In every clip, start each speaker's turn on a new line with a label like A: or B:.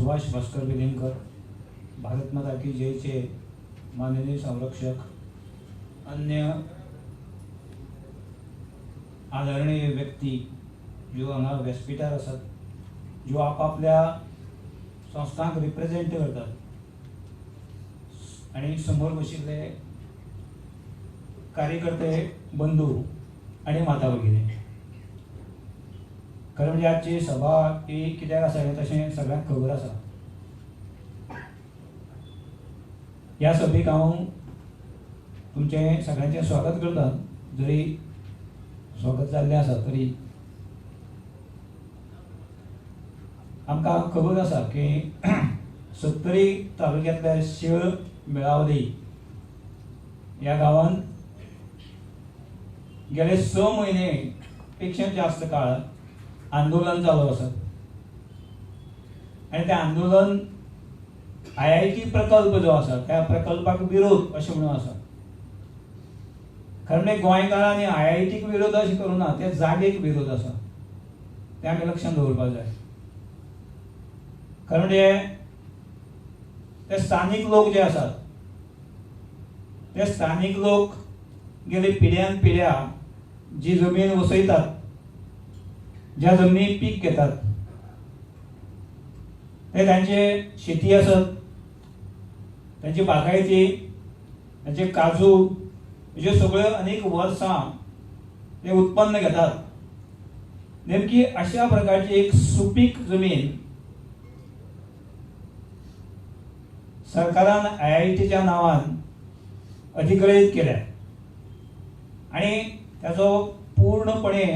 A: सुभाष भास्कर वेलिंगकर, भारत माता की जयचे माननीय संरक्षक, अन्य आदरणीय व्यक्ती ज्यो हांगा व्यासपीठार आसात, ज्यो आपापल्या संस्थांक रिप्रेझेंट करतात, आणि समोर बशिल्ले कार्यकर्ते बंधू आणि माता भगिनी. खरें म्हणजे आजची सभा ही कित्याक आसा हें तशें सगळ्यांक खबर आसा. ह्या सभेक हांव तुमचें सगळ्यांचें स्वागत करता. जरी स्वागत जाल्लें आसा तरी आमकां खबर आसा की 70 तालुक्यांतल्या शेळ मेळावली ह्या गांवांत गेले 6 म्हयने पेक्षा जास्त काळ आंदोलन चालू आसा. आणि तें आंदोलन IIT प्रकल्प जो आसा त्या प्रकल्पाक विरोध अशें म्हणून आसा. खरें म्हणजे गोंयकारांनी IITक विरोध अशें करूं ना, त्या जागेक विरोध आसा. तें आमी लक्षांत दवरपाक जाय. खरें म्हणजे ते स्थानीक लोक जे आसात, ते स्थानीक लोक गेले पिढ्यान पिढ्या जी जमीन वसयतात, ज्या जमनीत पीक घेतात, ते तांचे शेती आसत, तांची बागायती, तांचे काजू, अश्यो सगळ्यो अनेक वर्सां ते उत्पन्न घेतात. नेमकी अशा प्रकारची एक सुपीक जमीन सरकारान IITच्या नांवान अधिग्रहीत केल्या आणि त्याचो पूर्णपणे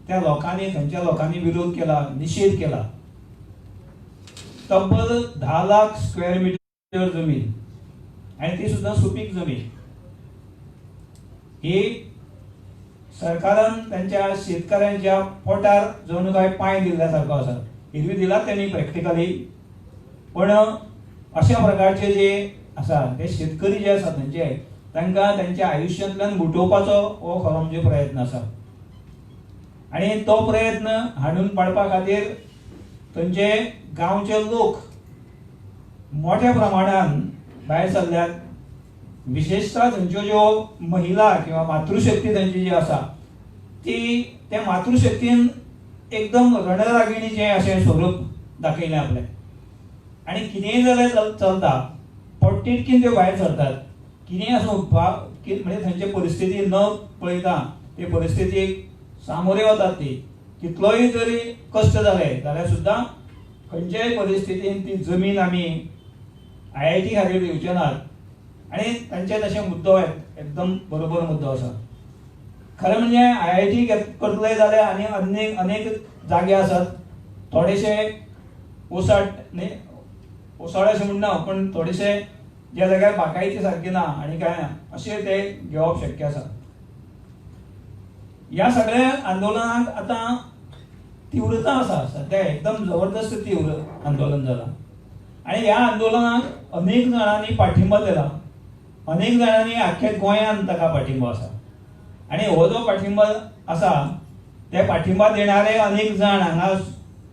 A: त्या लोकांनी, थंयच्या लोकांनी विरोध केला, निषेध केला. तब्बल 10 लाख स्क्वेअर मीटर जमीन, आणि ती सुद्धा सुपीक जमीन, ही सरकारान त्यांच्या शेतकऱ्यांच्या पोटार जणू काय पांय दिल्ल्यासारखो आसा. हिरवी दिला त्यांनी प्रॅक्टिकली, पण अशा प्रकारचे जे आसा ते शेतकरी जे आसा थंयचे, तांकां त्यांच्या आयुश्यांतल्यान मुटोवपाचो हो खरो म्हणजे प्रयत्न आसा. आणि तो प्रयत्न हाडून पाडपा खातीर थंयचे गांवचे लोक मोठ्या प्रमाणान भायर सरल्यात. विशेषतः थंयच्यो ज्यो महिला किंवा मातृशक्ती थंयची जी आसा ती त्या मातृशक्तीन एकदम रणरागिणीचें अशें स्वरूप दाखयलें आपलें. आणि कितेंय जाल्यार चलता, पोटतिडकीन त्यो भायर सरतात. कितेंय आसूं म्हणजे थंयचे परिस्थिती न पळयता ते परिस्थितीक सामोरे वतात. ती कितलोय जरी कश्ट जाले जाल्यार सुद्दां खंयच्याय परिस्थितीन ती जमीन आमी IIT खातीर दिवचे नात. आणि तांचे तशे मुद्दो एकदम बरोबर मुद्दो आसा. खरें म्हणजे IIT करतले जाल्यार आनी अनेक जागे आसात. थोडेशे ओसाड अशें म्हणना, पण थोडेशे ज्या जाग्यार बागायती सारकी ना आनी काय ना अशें ते घेवप शक्य आसा. ह्या सगळ्या आंदोलनाक आतां तीव्रता आसा. सध्या एकदम जबरदस्त तीव्र आंदोलन जालां. आणि ह्या आंदोलनाक अनेक जाणांनी पाठिंबा दिला. अनेक जाणांनी आख्ख्या गोंयांत ताका पाठिंबो आसा. आणि हो जो पाठिंबा आसा ते पाठिंबा देणारे अनेक जाण हांगा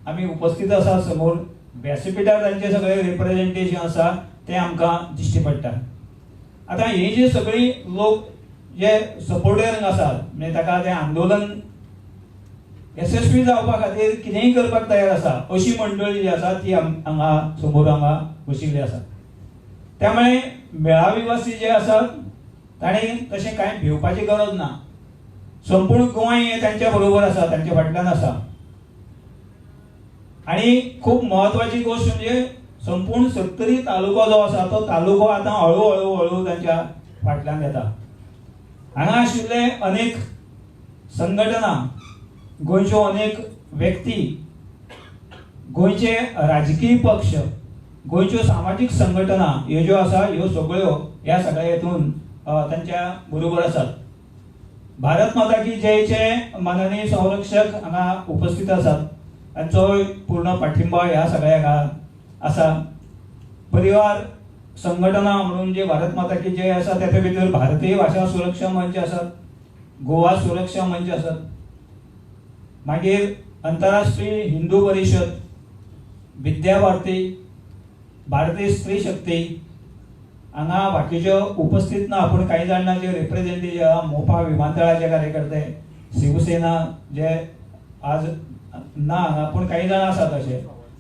A: आमी उपस्थित आसा. समोर व्यासपीठार तांचे सगळे रिप्रेझेंटेशन आसा ते आमकां दिश्टी पडटा. आतां हे जे सगळी लोक जे सपोर्टर आसात, म्हणजे ताका तें आंदोलन यशस्वी जावपा खातीर कितेंय करपाक तयार आसा अशी मंडळी जी आसा ती हांगा समोर हांगा बशिल्ली आसा. त्यामुळे मेळावेवासी जे आसात ताणें तशें कांय भिवपाची गरज ना. संपूर्ण गोंय हे तांच्या बरोबर आसा, तांच्या फाटल्यान आसा. आणि खूब महत्वाची गोष्ट म्हणजे संपूर्ण 70 तालुको जो आसा तो तालुको आतां हळू तांच्या फाटल्यान येता. हांगा आशिल्ले अनेक संघटना, गोंयच्यो अनेक व्यक्ती, गोंयचे राजकीय पक्ष, गोंयच्यो सामाजीक संघटना ह्यो ज्यो आसा ह्यो सगळ्यो ह्या सगळ्या हेतून तांच्या बरोबर आसात. भारत माता की जयचे माननीय संरक्षक हांगा उपस्थित आसात. तांचो पूर्ण पाठिंबा ह्या सगळ्याक आसा. परिवार संघटना म्हणून जे भारत माता की जय आसा ताचे भितर भारतीय भाषा सुरक्षा मंच आसात, गोवा सुरक्षा मंच आसात, मागीर आंतरराष्ट्रीय हिंदू परिषद, विद्या भारती, भारतीय स्त्री शक्ती हांगा बाकीच्यो उपस्थित ना, पूण काही जाणांचे रिप्रेझेंटेटिव्ह मोपा विमानतळाचे कार्यकर्ते, शिवसेना जे आज ना हांगा पूण काही जाण आसात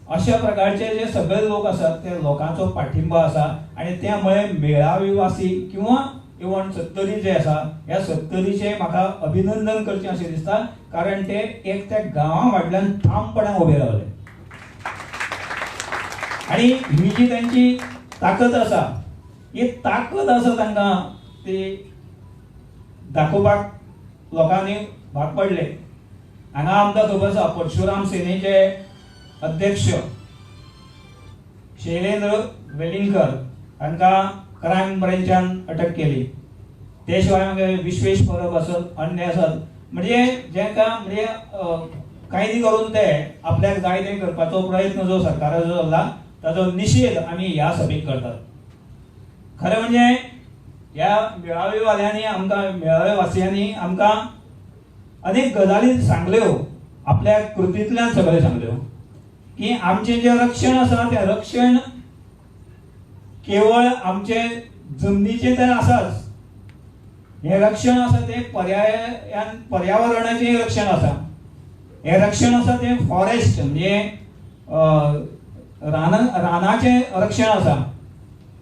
A: अशा प्रकारचे जे सगळे लोक आसात ते लोकांचो पाठिंबा आसा आणि त्यामुळे मेळावीवासी किंवा इवन सत्तरी जे आसा ह्या सत्तरीचे म्हाका अभिनंदन करचें अशें दिसता, कारण ते एक त्या गांवा फाटल्यान ठामपणान उबे रावले आणि ही जी त्यांची ताकद आसा ही ताकद आसा तांकां ती दाखोवपाक लोकांनी भाग पडले. हांगा आमकां खबर आसा परशुराम सेनेचे अध्यक्ष शैलेंद्र वेलिंगकर हांकां क्रायम ब्रँचान अटक केली. ते शिवाय विश्वेश परब आसत, अन्य आसत, म्हणजे जेंका म्हणजे कैदी करून ते आपल्याक जाय ते करपाचो प्रयत्न जो सरकाराचो जाल्ला ताचो निशेध आमी ह्या सभेक करतात. खरें म्हणजे ह्या मेळावेवाल्यांनी आमकां मेळावेवासियांनी आमकां अनेक गजाली सांगल्यो, आपल्या कृतींतल्यान सगळे सांगल्यो की आमचें जें रक्षण आसा तें रक्षण केवळ आमचे जमनीचें तर आसाच, हें रक्षण आसा तें पर्यावरणाचें रक्षण आसा. हें रक्षण आसा तें फॉरेस्ट म्हणजे रानाचें रक्षण आसा,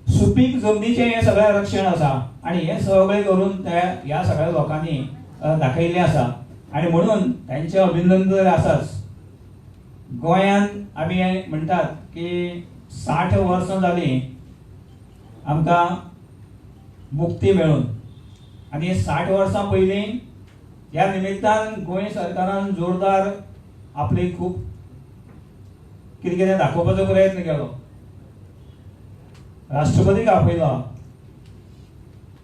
A: सुपीक जमनीचें हें सगळें रक्षण आसा आणि हें सगळें करून ह्या सगळ्या लोकांनी दाखयिल्लें आसा आणि म्हणून तांचें अभिनंदन तर आसाच. गोंयांत आमी म्हणटात की 60 वर्सां जालीं आमकां मुक्ती मेळून आनी 60 वर्सां पयलीं ह्या निमित्तान गोंय सरकारान जोरदार आपली खूब कितें कितें दाखोवपाचो प्रयत्न केलो. राष्ट्रपतीक आपयलो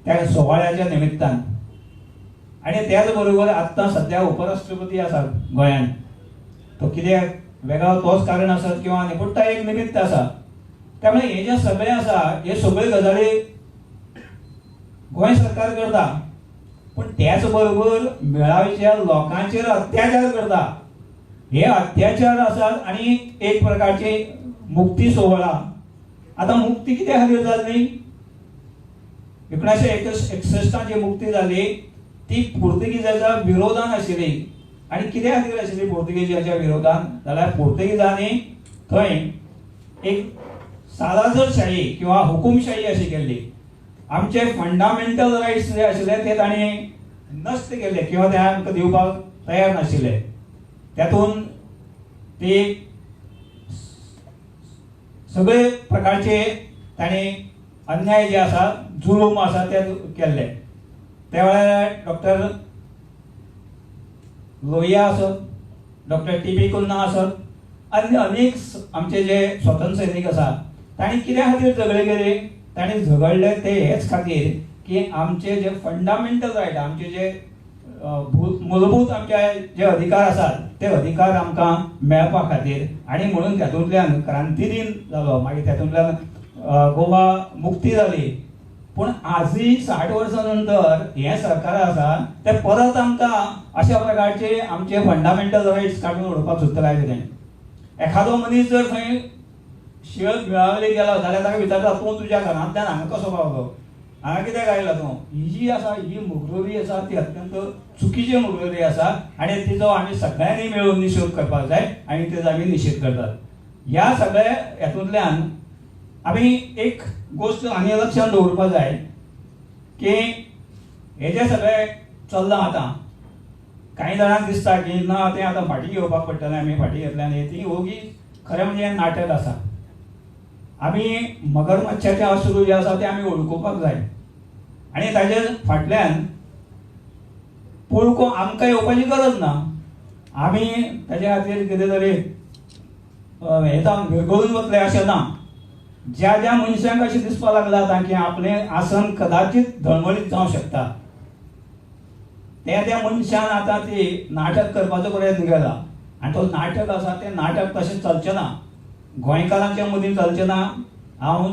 A: त्या सुवाळ्याच्या निमित्तान आणि त्याच बरोबर आत्तां सध्या उपराष्ट्रपती आसा गोंयांत. तो कित्याक वेगळो तोच कारण आसत किंवा आनी पूण एक निमित्त आसा. त्यामुळे हे जे सगळे आसा हे सगळे गजाली गोंय सरकार करता, पण त्याच बरोबर मेळावेच्या लोकांचेर अत्याचार करता. हे अत्याचार आसात आणि एक प्रकारची मुक्ती सोहळा. आता मुक्ती कित्या खातीर जाल्ली? 1961 जी मुक्ती जाली ती पोर्तुगीजाच्या विरोधान आशिल्ली. आणि कित्या खातीर आशिल्ली पोर्तुगीजाच्या विरोधान? जाल्यार पोर्तुगीजांनी थंय एक सालासरशाही किंवा हुकुमशाही अशी केल्ली. आमचे फंडामेंटल रायट्स जे आशिल्ले ते तांणी नष्ट केले किंवा ते आमकां दिवपाक तयार नाशिल्ले. त्यातून ते सगळे प्रकारचे तांणी अन्याय जे आसा जुलूम आसा ते केल्ले. त्या वेळार डॉक्टर लोहिया आसत, डॉक्टर टी.बी. कुन्हा आसत, आनी अनेक आमचे जे स्वतंत्र सैनीक आसा तांणी कित्या खातीर झगडे केले? तांणी झगडले ते हेच खातीर की आमचे जे फंडामेंटल रायट, आमचे जे मूलभूत आमचे जे अधिकार आसात ते अधिकार आमकां मेळपा खातीर. आणि म्हणून तातूंतल्यान क्रांती दिन जालो, मागीर तातूंतल्यान गोवा मुक्ती जाली. पूण आजूय 60 वर्सां नंतर हें सरकार आसा ते परत आमकां अशा प्रकारचे आमचे फंडामेंटल रायट्स काडून उडोवपाक सोदता कितें. एखादो मनीस जर थंय शिळत मेळावले गेलो जाल्यार ताका विचारता तूं तुज्या घरांतल्यान हांगा कसो पावलो, हांगा कित्याक आयला तूं? ही जी आसा ही मुगररी आसा ती अत्यंत चुकीची मुगररी आसा आणि तिचो आमी सगळ्यांनी मेळून निशेध करपाक जाय आणि तेजो आमी निशेध करतात. ह्या सगळ्या हातूंतल्यान आमी एक गोष्ट आनी लक्षांत दवरपाक जाय की हे जे सगळे चल्लां आतां कांय जाणांक दिसता की ना तें आतां फाटीं घेवपाक पडटलें, आमी फाटीं घेतलें आनी ती ओगी खरें म्हणजे नाटक आसा. आमी मगरमच्छाचें अश्रू जें आसा तें आमी वळखुपाक जाय आनी ताचे फाटल्यान पळको आमकां येवपाची गरज ना. आमी ताचे खातीर कितें तरी हें जावन विरगळून वतले अशें ना. ज्या ज्या मनशांक अशें दिसपाक लागलां आतां की आपलें आसन कदाचित धळमळीत जावंक शकता त्या मनशान आतां ती नाटक करपाचो प्रयत्न केला आनी तो नाटक आसा तें नाटक तशें चलचें ना, गोंयकारांच्या मदीं चलचें ना. हांव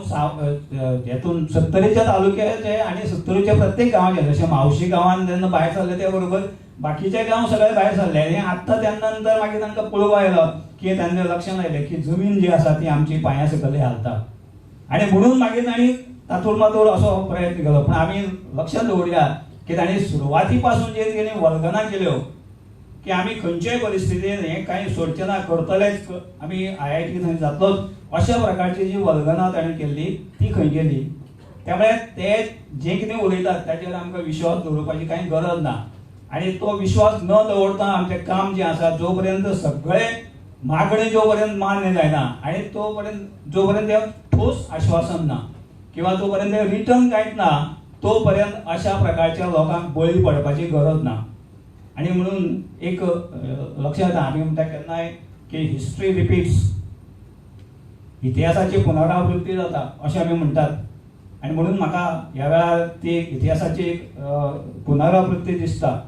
A: हेतून सत्तरीच्या तालुक्याचे आनी सत्तरीच्या प्रत्येक गांवाचे जशें मावशी गांवांत जेन्ना भायर सरले त्या बरोबर बाकीचे गांव सगळे भायर सरले आनी आत्तां त्या नंतर मागीर तांकां पळोवंक आयलो की तांचें लक्षांत आयलें की जमीन जी आसा ती आमची पांया सकयल हालता. आणि म्हणून मागीर तांणी तातूंत मातूर असो प्रयत्न केलो. पण आमी लक्षात दवरया की तांणी सुरवाती पासून जे तेणी वल्गना केल्यो की आमी खंयच्याय परिस्थितीन हें कांय सोडचें ना, करतलेच, आमी IIT थंय जातलोच, अशा प्रकारची जी वल्गना ताणें केल्ली ती खंय गेली. त्यामुळे ते जे कितें उलयतात ताचेर आमकां विश्वास दवरपाची कांय गरज ना. आनी तो विश्वास न दवरता आमचें काम जें आसा, जो पर्यंत सगळे मागणे जो पर्यंत मान्य जायना आनी तो पर्यंत जो पर्यंत ठोस आश्वासन ना किंवा तो पर्यंत रिटर्न कांयच ना, तो पर्यंत अशा प्रकारच्या लोकांक बळी पडपाची गरज ना. आनी म्हणून एक लक्षात येता, आमी म्हणटा केन्नाय की हिस्ट्री रिपीट्स, इतिहासाची पुनरावृत्ती जाता अशें आमी म्हणटात. आनी म्हणून म्हाका ह्या वेळार ती इतिहासाची पुनरावृत्ती दिसता.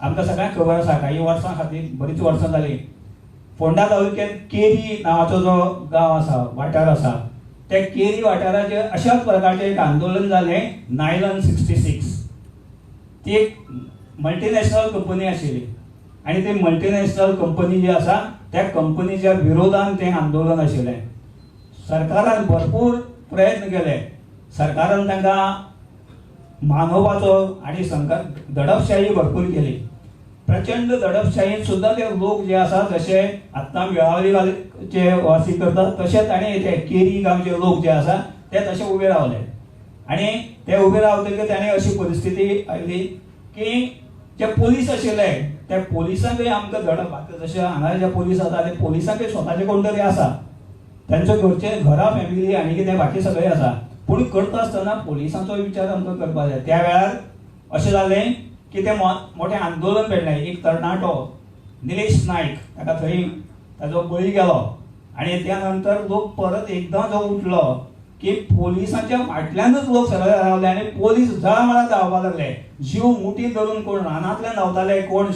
A: आमकां सगळ्यांक खबर आसा, काही वर्सां खातीर बरीच वर्सां जालीं, फोंडा तालुक्यांत केरी नांवाचो जो गांव आसा, वाठार आसा, त्या केरी वाठाराचेर अशाच प्रकारचें एक आंदोलन जालें नायलन 66. ती एक मल्टीनॅशनल कंपनी आशिल्ली आनी ती मल्टीनॅशनल कंपनी जी आसा त्या कंपनीच्या विरोधान तें आंदोलन आशिल्लें. सरकारान भरपूर प्रयत्न केले, सरकारान तांकां मानवपाचो आनी दडपशाही भरपूर केली. प्रचंड दडपशाहीन सुद्दां ते लोक जे आसा, जशे आत्तां वेळावळीचे वासी करतात तशें ताणें ते केरी गांवचे लोक जे आसा ते तशे उबे रावले. आनी ते उबे रावतकीर ताणें अशी परिस्थिती आयली की जे पुलीस आशिल्ले त्या पुलिसांकय आमकां धडप, आतां जशे हांगा जे पुलीस आसा ते पुलिसांकय स्वताचे कोण तरी आसा, तांचे घरचे घरा फॅमिली आनी कितें बाकी सगळें आसा, पूण करता आसतना पुलिसांचो विचार आमकां करपाक जाय. त्या वेळार अशें जालें की तें मोठें आंदोलन पेटलें. एक तरणाटो निलेश नायक, ताका थंय ताजो बळी गेलो आनी त्या नंतर लोक परत एकदां जो उठलो की पोलिसांच्या फाटल्यानच लोक सगळे रावले आनी पोलीस जळमळाट धांवपाक लागले. जीव मुठींत धरून कोण रानांतल्यान धांवताले, कोण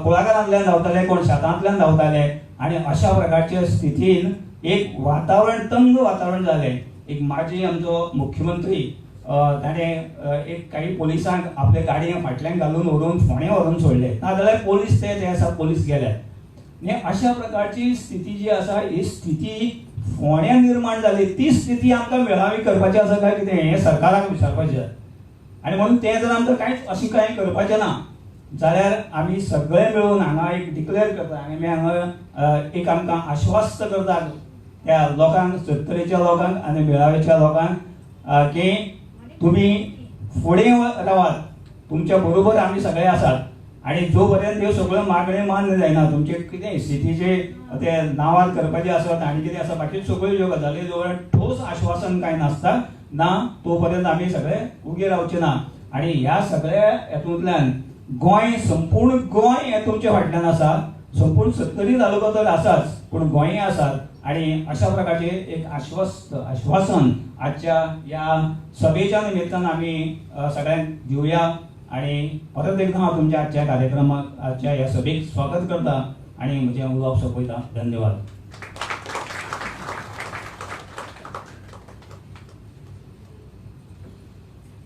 A: कुळागरांतल्यान धांवताले, कोण शेतांतल्यान धांवताले. आनी अशा प्रकारच्या स्थितीन एक वातावरण, तंग वातावरण जालें. एक माजी आमचो मुख्यमंत्री ताणें एक काही पोलिसांक आपले गाडये फाटल्यान घालून व्हरून फोंड्या व्हरून सोडले, नाजाल्यार पोलीस ते आसा पोलीस गेले. अशा प्रकारची स्थिती जी आसा, ही स्थिती फोंड्या निर्माण जाली. ती स्थिती आमकां मेळावी करपाची आसा काय कितें, हें सरकाराक विचारपाचें. आनी म्हणून तें जर आमकां कांयच अशें कांय करपाचें ना जाल्यार आमी सगळे मेळून हांगा एक डिक्लेअर करता आनी हांगा एक आमकां आश्वस्त करतात त्या लोकांक, सत्तरेच्या लोकांक आनी मेळावेच्या लोकांक की तुमी फुडें रावात, तुमच्या बरोबर आमी सगळे आसात. आनी जो पर्यंत ह्यो सगळ्यो मागण्यो मान्य जायना, तुमचे कितें स्थितीचे ते नांवार करपाचे आसत आनी कितें आसा, बाकी सगळ्यो ज्यो गजाली जो ठोस आश्वासन कांय नासता ना, तो पर्यंत आमी सगळे उगे रावचे ना. आनी ह्या सगळ्या हेतूंतल्यान गोंय, संपूर्ण गोंय हें तुमच्या फाटल्यान आसा. संपूर्ण 70 तालुको तर आसाच, पूण गोंय आसात. आणि अशा प्रकारचे एक आश्वासन आजच्या या सभेच्या निमित्तान आम्ही सगळ्यांक दिवया. आणि परत एकदा हांव तुमच्या आजच्या कार्यक्रमाक, आजच्या ह्या सभेक स्वागत करता आणि म्हजें उलोवप सोंपयता. धन्यवाद.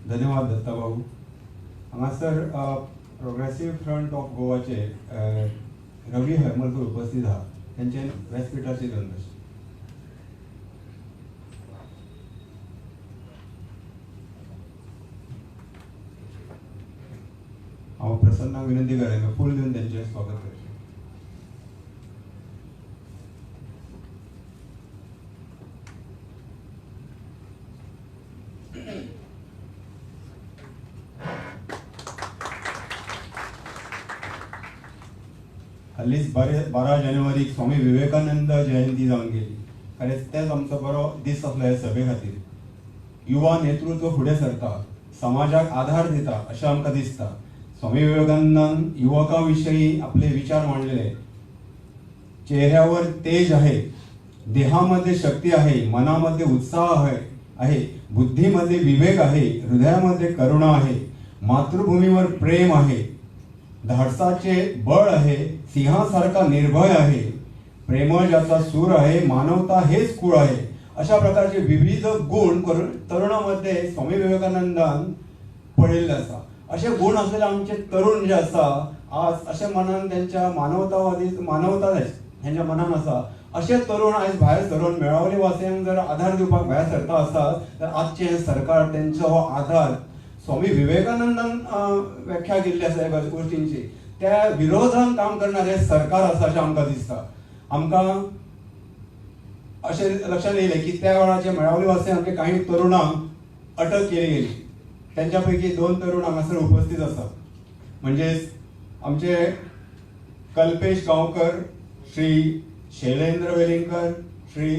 B: धन्यवाद दत्ता भाऊ. हांगासर प्रोग्रेसिव्ह फ्रंट ऑफ गोवाचे रवी हरमलकर उपस्थित आहात. त्यांचे व्यासपीठाचेर येवन बस. हांव प्रसन्नाक विनंती करेन फूल दिवन त्यांचे स्वागत करचें. हालींच 12 जानेवारीक स्वामी विवेकानंद जयंती जावन गेली. खरेंच तेच आमचो बरो दीस आसलो ह्या सभे खातीर. युवा नेतृत्व फुडें सरता, समाजाक आधार दिता अशें आमकां दिसता. स्वामी विवेकानंदान युवकां विशयी आपले विचार मांडलेले. चेहऱ्यावर तेज आहे, देहामध्ये शक्ती आहे, मनामध्ये उत्साह आहे, बुद्धीमध्ये विवेक आहे, हृदयामध्ये करुणा आहे, मातृभूमीवर प्रेम आहे, धाडसाचे बळ आहे, सिंहासारखा निर्भय आहे, प्रेम ज्याचा सूर आहे, मानवता हेच कुळ आहे. अशा प्रकारचे विविध गुण तरुणामध्ये स्वामी विवेकानंदान पळयल्ले आसा. असे गुण असलेले आमचे तरुण जे आसा आज अशे मनान त्यांच्या मानवता त्यांच्या मनान आसा. अशे तरुण आयज भायर सरून मेळावली वासियांक जर आधार दिवपाक भायर सरता आसतात तर आजचे सरकार तेंचो हो आधार स्वामी विवेकानंदान व्याख्या केल्ली आसा ह्या गोष्टींची त्या विरोधान काम करणारे सरकार आसा अशें आमकां दिसता. आमकां अशें लक्षात येयलें की त्या वेळाचे मेळावली वासियांक आमचे काही तरुणांक अटक केली गेली. त्यांच्या पैकी 2 तरुण हांगासर उपस्थित आसात. म्हणजेच आमचे कल्पेश गांवकर, श्री शैलेंद्र वेलिंगकर, श्री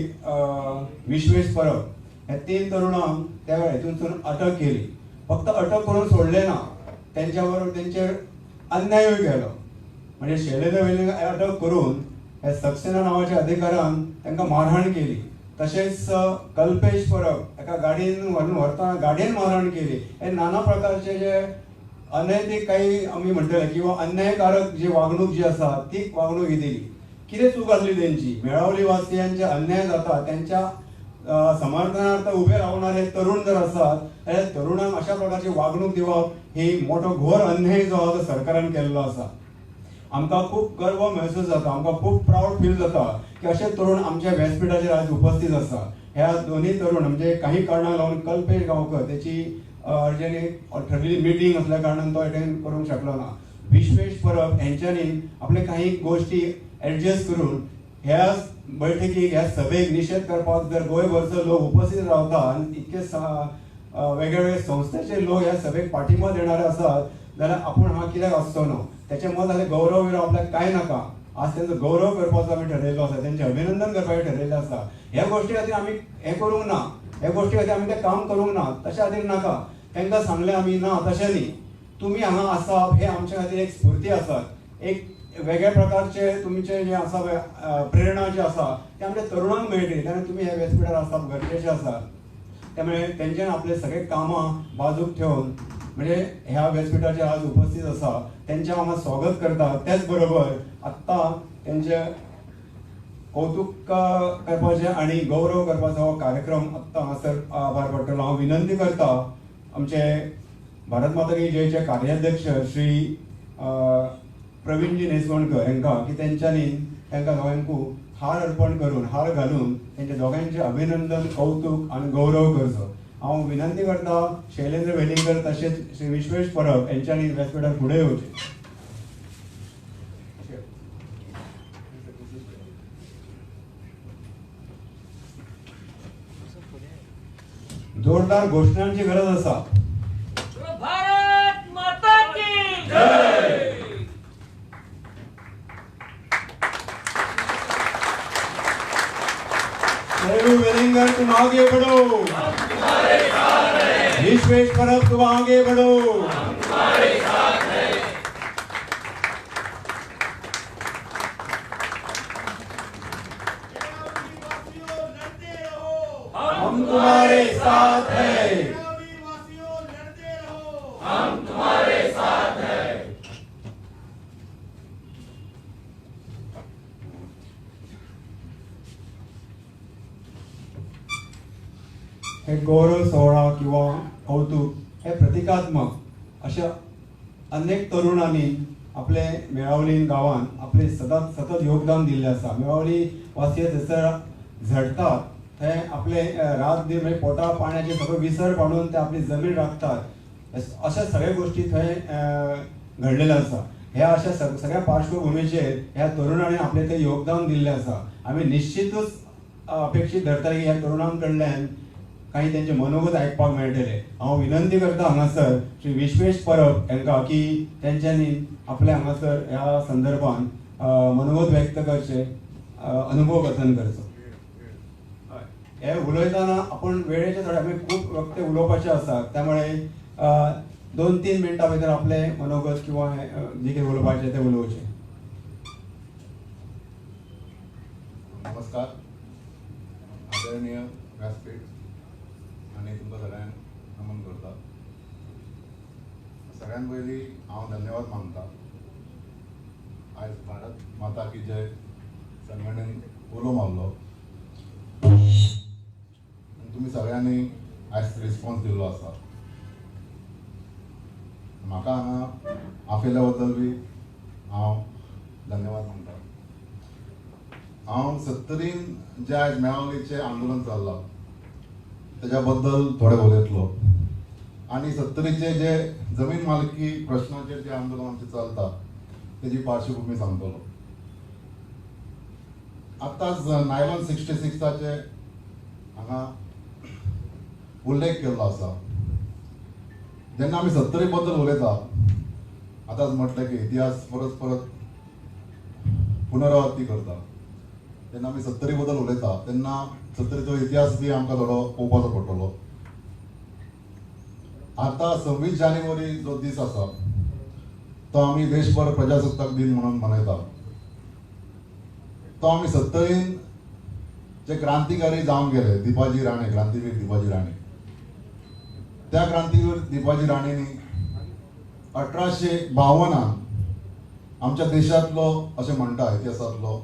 B: विश्वेश परब हे 3 तरुणांक त्या हेतून अटक केली. फक्त अटक करून सोडले ना, त्यांच्या बरोबर त्यांचेर अन्यायय केलो. म्हणजे शैलेंद्र वेलिंगकर अटक करून हे सक्सेना नावाच्या अधिकाऱ्यान तांकां मारहाण केली. तशेंच कल्पेश परब एका गाडयेन व्हरतना गाडयेन मारहाण केली. हे नाना प्रकारचे जे अनैतिक काही आमी म्हणटले किंवा अन्यायकारक जी वागणूक जी आसा ती वागणूक ही दिली. कितें चूक आसली तेंची? मेळावली वासियांचे अन्याय जाता त्यांच्या समर्थनार्थ उभे रावणारे तरुण जर असतात जाल्यार तरुणांक अशा प्रकारची वागणूक दिवप ही मोठो घोर अन्याय जो आसा तो सरकारान केल्लो आसा. आमकां खूब गर्व महसूस जाता, आमकां खूब प्राऊड फील जाता की अशे तरुण आमच्या व्यासपीठाचेर आज उपस्थित आसा. ह्या दोन्ही तरुण म्हणजे काही कारणाक लागून कल्पेश गांवकर त्याची ठरलेली मिटींग असल्या कारणान तो अटेंड करूंक शकलो ना. विश्वेश परब यांच्यानी आपले काही गोष्टी ऍडजस्ट करून ह्या बैठकीक ह्या सभेक निषेध करपाक जर गोंयभरचो लोक उपस्थित रावता आनी इतके वेगवेगळे संस्थेचे लोक ह्या सभेक पाठिंबा देणारे आसात जाल्यार आपूण हांगा कित्याक आसचो न्हू. त्याचे मत जाल्यार गौरव विरव आपल्याक कांय नाका. आज त्यांचा गौरव करपाचो आमी ठरयल्लो आसा, त्यांचे अभिनंदन करपाचें ठरयल्लें आसा. ह्या गोष्टी खातीर आमी हें करूंक ना, ह्या गोष्टी खातीर आमी तें काम करूंक ना, तशे खातीर नाका. तांकां सांगलें आमी ना तशें न्ही. तुमी हांगा आसात हे आमचे खातीर एक स्फूर्ती आसा. एक वेगळ्या प्रकारचे तुमचे जे आसा प्रेरणा जी आसा ते आमच्या तरुणांक मेळटली. तेन्ना तुमी ह्या व्यासपीठार आसप गरजेचें आसा. त्यामुळे तेंच्यान आपले सगळे कामां बाजूक ठेवून म्हणजे ह्या व्यासपीठाचेर आज उपस्थित आसा तेंचें हांगा स्वागत करता. त्याच बरोबर आत्ता तेंचे कौतुक करपाचें आणि गौरव करपाचो हो कार्यक्रम आत्ता हांगासर भायर पडटलो. हांव विनंती करता आमचे भारत माता की जयचे कार्याध्यक्ष श्री प्रवीणजी नेसवणकर हांकां की तेंच्यांनी तांकां दोगांकू हार अर्पण करून हार घालून तेंच्या दोगांचें अभिनंदन कौतुक आनी गौरव करचो. हांव विनंती करता शैलेंद्र वेलिंगकर तशेंच श्री विश्वेश परब यांच्यांनी व्यासपीठार फुडें येवचें. जोरदार घोषणांची गरज आसा.
C: भारत माता की जय.
B: शैलेंद्र वेलिंगर तुम आगे बढ़ो, हम तुम्हारे साथ हैं. विश्वेश परब तुम आगे बढ़ो, हम तुम्हारे साथ हैं. हम तुम्हारे साथ हैं. हम तुम्हारे साथ हैं. हे गौरव सोहळा किंवा कौतुक हे प्रतिकात्मक अशा अनेक तरुणांनी आपले मेळावली गांवांत आपले सतत योगदान दिल्लें आसा. मेळावली वासिये थंयसर झडटात, थंय आपले रात दीस म्हणजे पोटा पाण्याचे सगळं विसर पाडून ते आपली जमीन राखतात. अशा सगळ्या गोष्टी थंय घडलेल्या आसा. ह्या अशा सगळ्या पार्श्वभूमीचेर ह्या तरुणांनी आपले थंय योगदान दिल्लें आसा. आमी निश्चितूच अपेक्षीत धरता की ह्या तरुणां कडल्यान काही त्यांचे मनोगत आयकपाक मेळटले. हांव विनंती करता हांगासर श्री विश्वेश परब हांकां की तेंच्यांनी आपले हांगासर ह्या संदर्भान मनोगत व्यक्त करचे, अनुभव कथन करचो. हे उलयतना आपण वेळेचे थोडे आमी खूप वक्त उलोवपाचे आसा, त्यामुळे 2-3 मिनटां भितर आपले मनोगत किंवा जे कितें उलोवपाचें ते उलोवचें.
D: नमस्कार. आदरणीय व्यासपीठ आणि तुमकां सगळ्यांक नमन करता. सगळ्यान पयलीं हांव धन्यवाद मागता. आयज भारत माता की जय संघटनेन उलो मारलो आनी तुमी सगळ्यांनी आयज रिस्पॉन्स दिल्लो आसा. म्हाका हांगा आफयल्या बद्दल बी हांव धन्यवाद मागता. हांव 70 जे आयज मेळावलीचें आंदोलन चल्लां तेज्या बद्दल थोडे उलयतलो आनी 70चे जे जमीन मालकी प्रश्नाचेर जे आंदोलन आमचें चलता तेजी पार्श्वभूमी सांगतलो. आतांच नायलॉन 66चे हांगा उल्लेख केल्लो आसा. जेन्ना आमी 70 बद्दल उलयता, आतांच म्हटलें की इतिहास परत परत पुनरावृत्ती करता. जेन्ना आमी 70 बद्दल उलयता तेन्ना 70चो इतिहास बी आमकां थोडो पळोवपाचो पडटलो. आतां 26 जानेवारी जो दीस आसा तो आमी देशभर प्रजासत्ताक दिन म्हणून मनयता. तो आमी 70 जे क्रांतिकारी जावन गेले, दिपाजी राणे, क्रांतीवीर दिपाजी राणे, त्या क्रांतीवीर दिपाजी राणेंनी 1852 आमच्या देशांतलो अशें म्हणटा इतिहासांतलो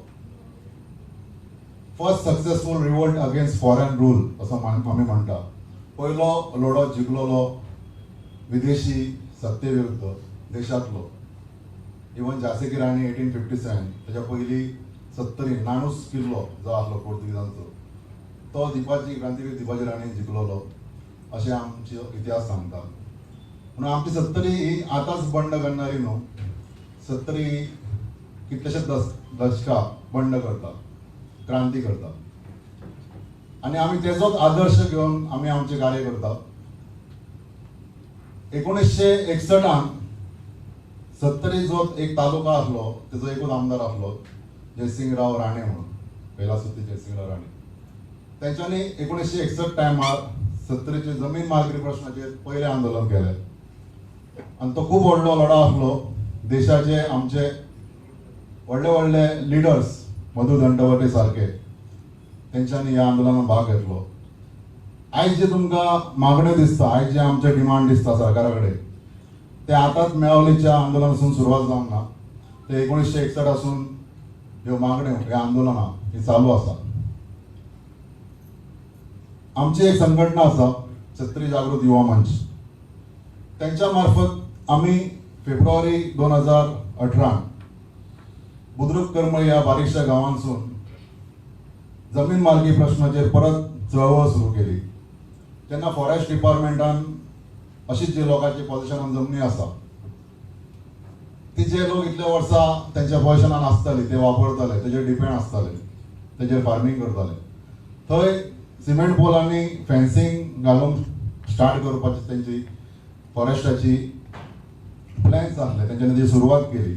D: first successful revolt against foreign rule असो आमी म्हणटा. पयलो लढो जिखलोलो विदेशी सत्ते विरुद्ध देशांतलो. इवन झांसी की राणी 1857, तेच्या पयलीं 70 नाणूस किल्लो जो आसलो पोर्तुगीजांचो तो दिपाजी क्रांतीवीर दिपाजी राणेन जिखलोलो अशें आमचो इतिहास सांगता. म्हणून आमची 70 ही आतांच बंड करणारी न्हू. 70 ही कितलेशेच दशकां बंड करता, क्रांती करता आनी आमी तेजोच आदर्श घेवन आमी आमचें कार्य करता. 1961 70 जो एक तालुका आसलो तेजो एकूच आमदार आसलो जयसिंगराव राणे म्हणून, कैलासपती जयसिंगराव राणे. तेंच्यांनी 1961 टायमार 70चे जमीन मालकी प्रश्नाचेर पयलें आंदोलन केलें आनी तो खूब व्हडलो लढो आसलो. देशाचे आमचे व्हडले व्हडले लिडर्स मधु दंडवटे सारके तेंच्यांनी ह्या आंदोलनात भाग घेतलो. आयज जे तुमकां मागण्यो दिसता, आयज जे आमचे डिमांड दिसता सरकारा कडेन, ते आतांच मेळावलीच्या आंदोलनासून सुरवात जावंक ना. ते 1961 आसून ह्यो मागण्यो, ह्या आंदोलनां ही चालू आसा. आमची एक संघटना आसा क्षत्रिय जागृत युवा मंच. त्यांच्या मार्फत आम्ही फेब्रुवारी 2018 बुद्रुक करमळ या बारीकशा गावांसून जमीन मालकी प्रश्नाचेर परत चळवळ सुरू केली. तेन्ना फॉरेस्ट डिपार्टमेंटान अशीच जे लोकांची पोझिशनान जमनी आसा ती जे लोक इतले वर्सां त्यांच्या पोझिशनान आसताले ते वापरताले, तेजेर डिपेंड आसताले, तेजेर फार्मिंग करताले, थंय सिमेंट पोलांनी फेन्सिंग घालून स्टार्ट करपाची त्यांची फॉरेस्टाची प्लॅन्स आसले. तेंच्यांनी ती सुरवात केली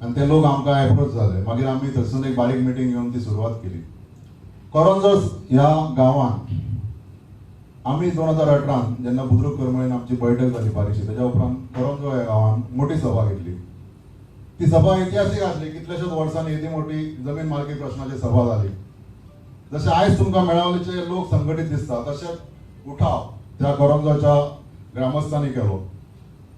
D: आनी ते लोक आमकां एप्रोच जाले. मागीर आमी थंयसून एक बारीक मिटींग घेवन ती सुरवात केली. करंजस ह्या गांवांत आमी 2018 जेन्ना बुद्रुक करमळेन आमची बैठक जाली बारीकशी, तेज्या उपरांत करंजो ह्या गांवांत मोठी सभा घेतली. ती सभा इतिहासीक आसली. कितल्याशाच वर्सांनी येदी मोठी जमीन मालकी प्रश्नाची सभा जाली. जशें आयज तुमकां मेळावलीचे लोक संघटीत दिसता तशेंच उठाव त्या करंजोच्या ग्रामस्थांनी केलो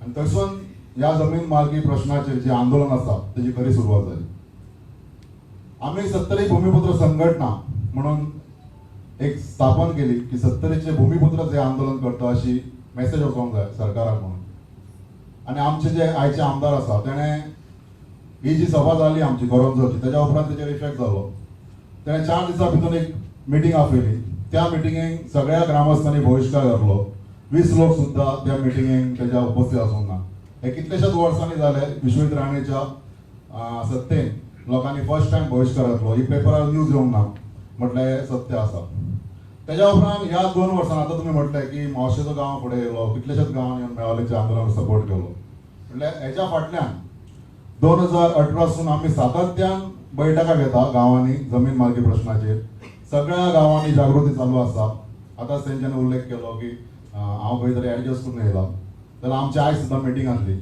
D: आनी थंयसून ह्या जमीन मालकी प्रश्नाचेर जे आंदोलन आसा तेजी खरी सुरवात जाली. आमी 70 भूमिपुत्र संघटना म्हणून एक स्थापन केली की 70चे भूमिपुत्र जे आंदोलन करता अशी मेसेज वचोंक जाय सरकाराक म्हणून. आनी आमचे जे आयचे आमदार आसा तेणें ही जी सभा जाली आमची करंजोची तेज्या उपरांत तेजेर इफेक्ट जालो. तेणें 4 दिसां भितर एक मिटींग आपयली. त्या मिटिंगेक सगळ्या ग्रामस्थांनी बहिष्कार घातलो. 20 लोक सुद्दां त्या मिटिंगेक तेज्या उपस्थित आसूंक ना. हे कितलेशेच वर्सांनी जाले. विश्वजीत राणेच्या सत्तेन लोकांनी फर्स्ट टायम बहिष्कार घातलो. ही पेपरार न्यूज येवंक ना, म्हटलें सत्य आसा. तेज्या उपरांत ह्या 2 वर्सांनी आतां तुमी म्हटलें की मावशेचो गांव फुडें येयलो, कितलेशेच गांवांनी येवन मेळावलीच्या आंदोलनाक सपोर्ट केलो. म्हटल्यार हेच्या फाटल्यान 2018 सून आमी सातत्यान बैठका घेता गांवांनी जमीन मालकी प्रश्नाचेर. सगळ्या गांवांनी जागृती चालू आसा. आतांच तेंच्यांनी उल्लेख केलो की हांव खंय तरी एडजस्ट करून येयला, जाल्यार आमची आयज सुद्दां मिटींग आसली.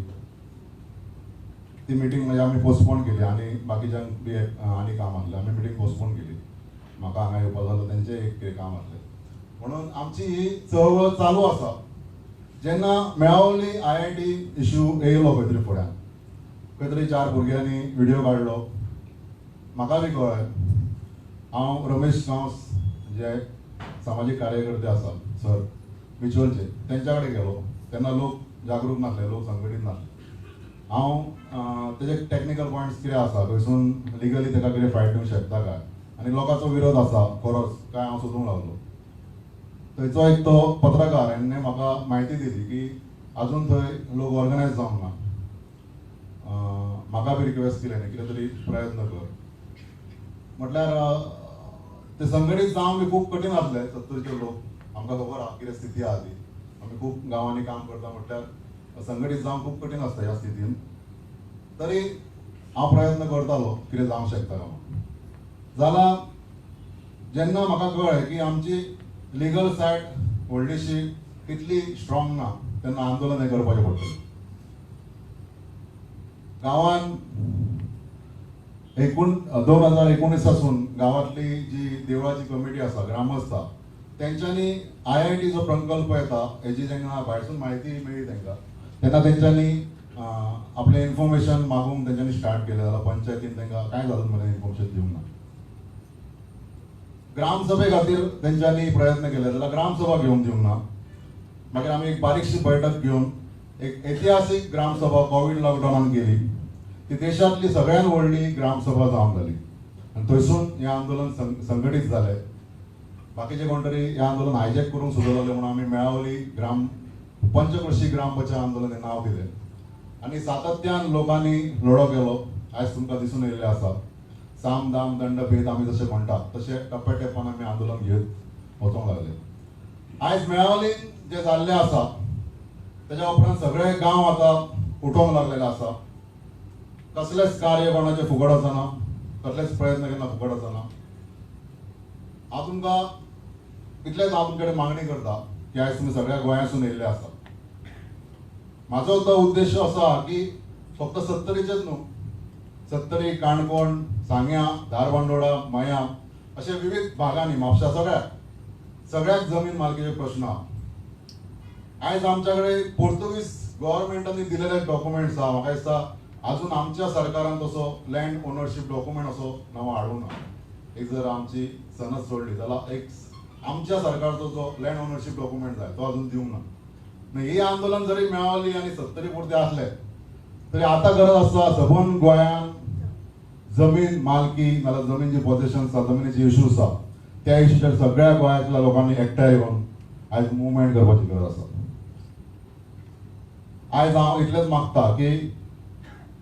D: ती मिटींग म्हणजे आमी पोस्टपोन केली आनी बाकीच्यांक बी आनी काम आसलें. आमी मिटींग पोस्टपोन केली. म्हाका हांगा येवपाक जालो, तेंचें एक कितें काम आसलें. म्हणून आमची ही चळवळ चालू आसा. जेन्ना मेळावली IIT इश्यू येयलो खंय तरी फुड्यान, खंय तरी 4 भुरग्यांनी व्हिडिओ काडलो. म्हाका बी कळ्ळें. हांव रमेश गांवस जे सामाजीक कार्यकर्ते आसा सर बिचोलचे, तेंच्या कडेन गेलो. तेन्ना लोक जागरूक नासले, लोक संघटीत नासले. हांव तेजे टेक्निकल पॉयंट्स कितें आसा खंयसून लिगली ताका कितें फायट दिवंक शकता काय आनी लोकांचो विरोध आसा खरोच काय हांव सोदूंक लागलो. थंयचो एक तो पत्रकार हेणें म्हाका म्हायती दिली की अजून थंय लोक ऑर्गनायज जावंक ना. म्हाका बी रिक्वेस्ट केली न्ही कितें तरी प्रयत्न कर. म्हटल्यार ते संघटीत जावंक बी खूब कठीण आसले 70चे लोक. आमकां खबर आहा कितें स्थिती आहा ती. आमी खूब गांवांनी काम करता म्हटल्यार संघटीत जावंक खूब कठीण आसता ह्या स्थितीन. तरी हांव प्रयत्न करतालो कितें जावंक शकता काय म्हणून. जाल्यार जेन्ना म्हाका कळ्ळें की आमची लिगल सायड व्हडलीशी तितली स्ट्रॉंग ना तेन्ना आंदोलन हें करपाचें पडटलें. गांवान 2019 पासून गांवांतली जी देवळाची कमिटी आसा ग्रामस्थ आहा तेंच्यांनी IIT जो प्रकल्प येता हेजी जेन्ना भायरसून म्हायती मेळ्ळी तेंकां तेन्ना तेंच्यांनी आपलें इन्फॉर्मेशन मागूंक तेंच्यांनी स्टार्ट केलें. जाल्यार पंचायतीन तेंकां कांय जालें मेरेन इन्फॉर्मेशन दिवंक ना. ग्रामसभे खातीर तेंच्यांनी प्रयत्न केले जाल्यार ग्रामसभा घेवन दिवंक ना. मागीर आमी एक बारीकशी बैठक घेवन एक ऐतिहासीक ग्रामसभा कोविड लॉकडावनान केली. ती देशांतली सगळ्यात व्हडली ग्रामसभा जावंक जाली आनी थंयसून हें आंदोलन संघटीत जालें. बाकीचे कोण तरी हें आंदोलन हायजॅक करूंक सोदताले म्हणून आमी मेळावली पंचकृषी ग्राम बचाव आंदोलन हें नांव दिलें आनी सातत्यान लोकांनी लढो केलो. आयज तुमकां दिसून येयल्लें आसा साम दाम दंड भेद आमी जशें म्हणटात तशें टप्प्या टप्प्यान आमी आंदोलन घेत वचूंक लागले. आयज मेळावलीन जें जाल्लें आसा तेज्या उपरांत सगळे गांव आतां उठोवंक लागलेले आसा. कसलेच कार्य कोणाचें फुकट आसना, कसलेच प्रयत्न केन्ना फुकट आसना. हांव तुमकां इतलेंच हांव तुमचे कडेन मागणी करता की आयज तुमी सगळ्या गोंयांतसून येयल्ले आसा. म्हाजो तो उद्देश आसा की फक्त सत्तरीचेच न्हू, सत्तरी, काणकोण, सांग्या, धारबांदोडा, मयां अशे विविध भागांनी म्हापशा सगळ्याच जमीन मालकीचे प्रश्न आहा. आयज आमच्या कडेन पोर्तुगीज गव्हर्मेंटांनी दिलेले डॉक्युमेंट्स आहा. म्हाका दिसता अजून आमच्या सरकारान तसो लँड ओनरशीप डॉक्युमेंट असो नवो हाडूंक ना. एक जर आमची सनद सोडली जाल्यार एक आमच्या सरकारचो जो लँड ओनरशीप डॉक्युमेंट जाय तो अजून दिवंक ना. ही आंदोलन जरी मेळावली आनी 70 पुरते आसले तरी आतां गरज आसा सबंद गोंयान जमीन मालकी नाल्यार जमीन जी पोझेशन आसा जमिनीचे इश्यूज आसा त्या इश्यूचेर सगळ्या गोंयांतल्या लोकांनी एकठांय येवन आयज मुवमेंट करपाची गरज आसा. आयज हांव इतलेंच मागता की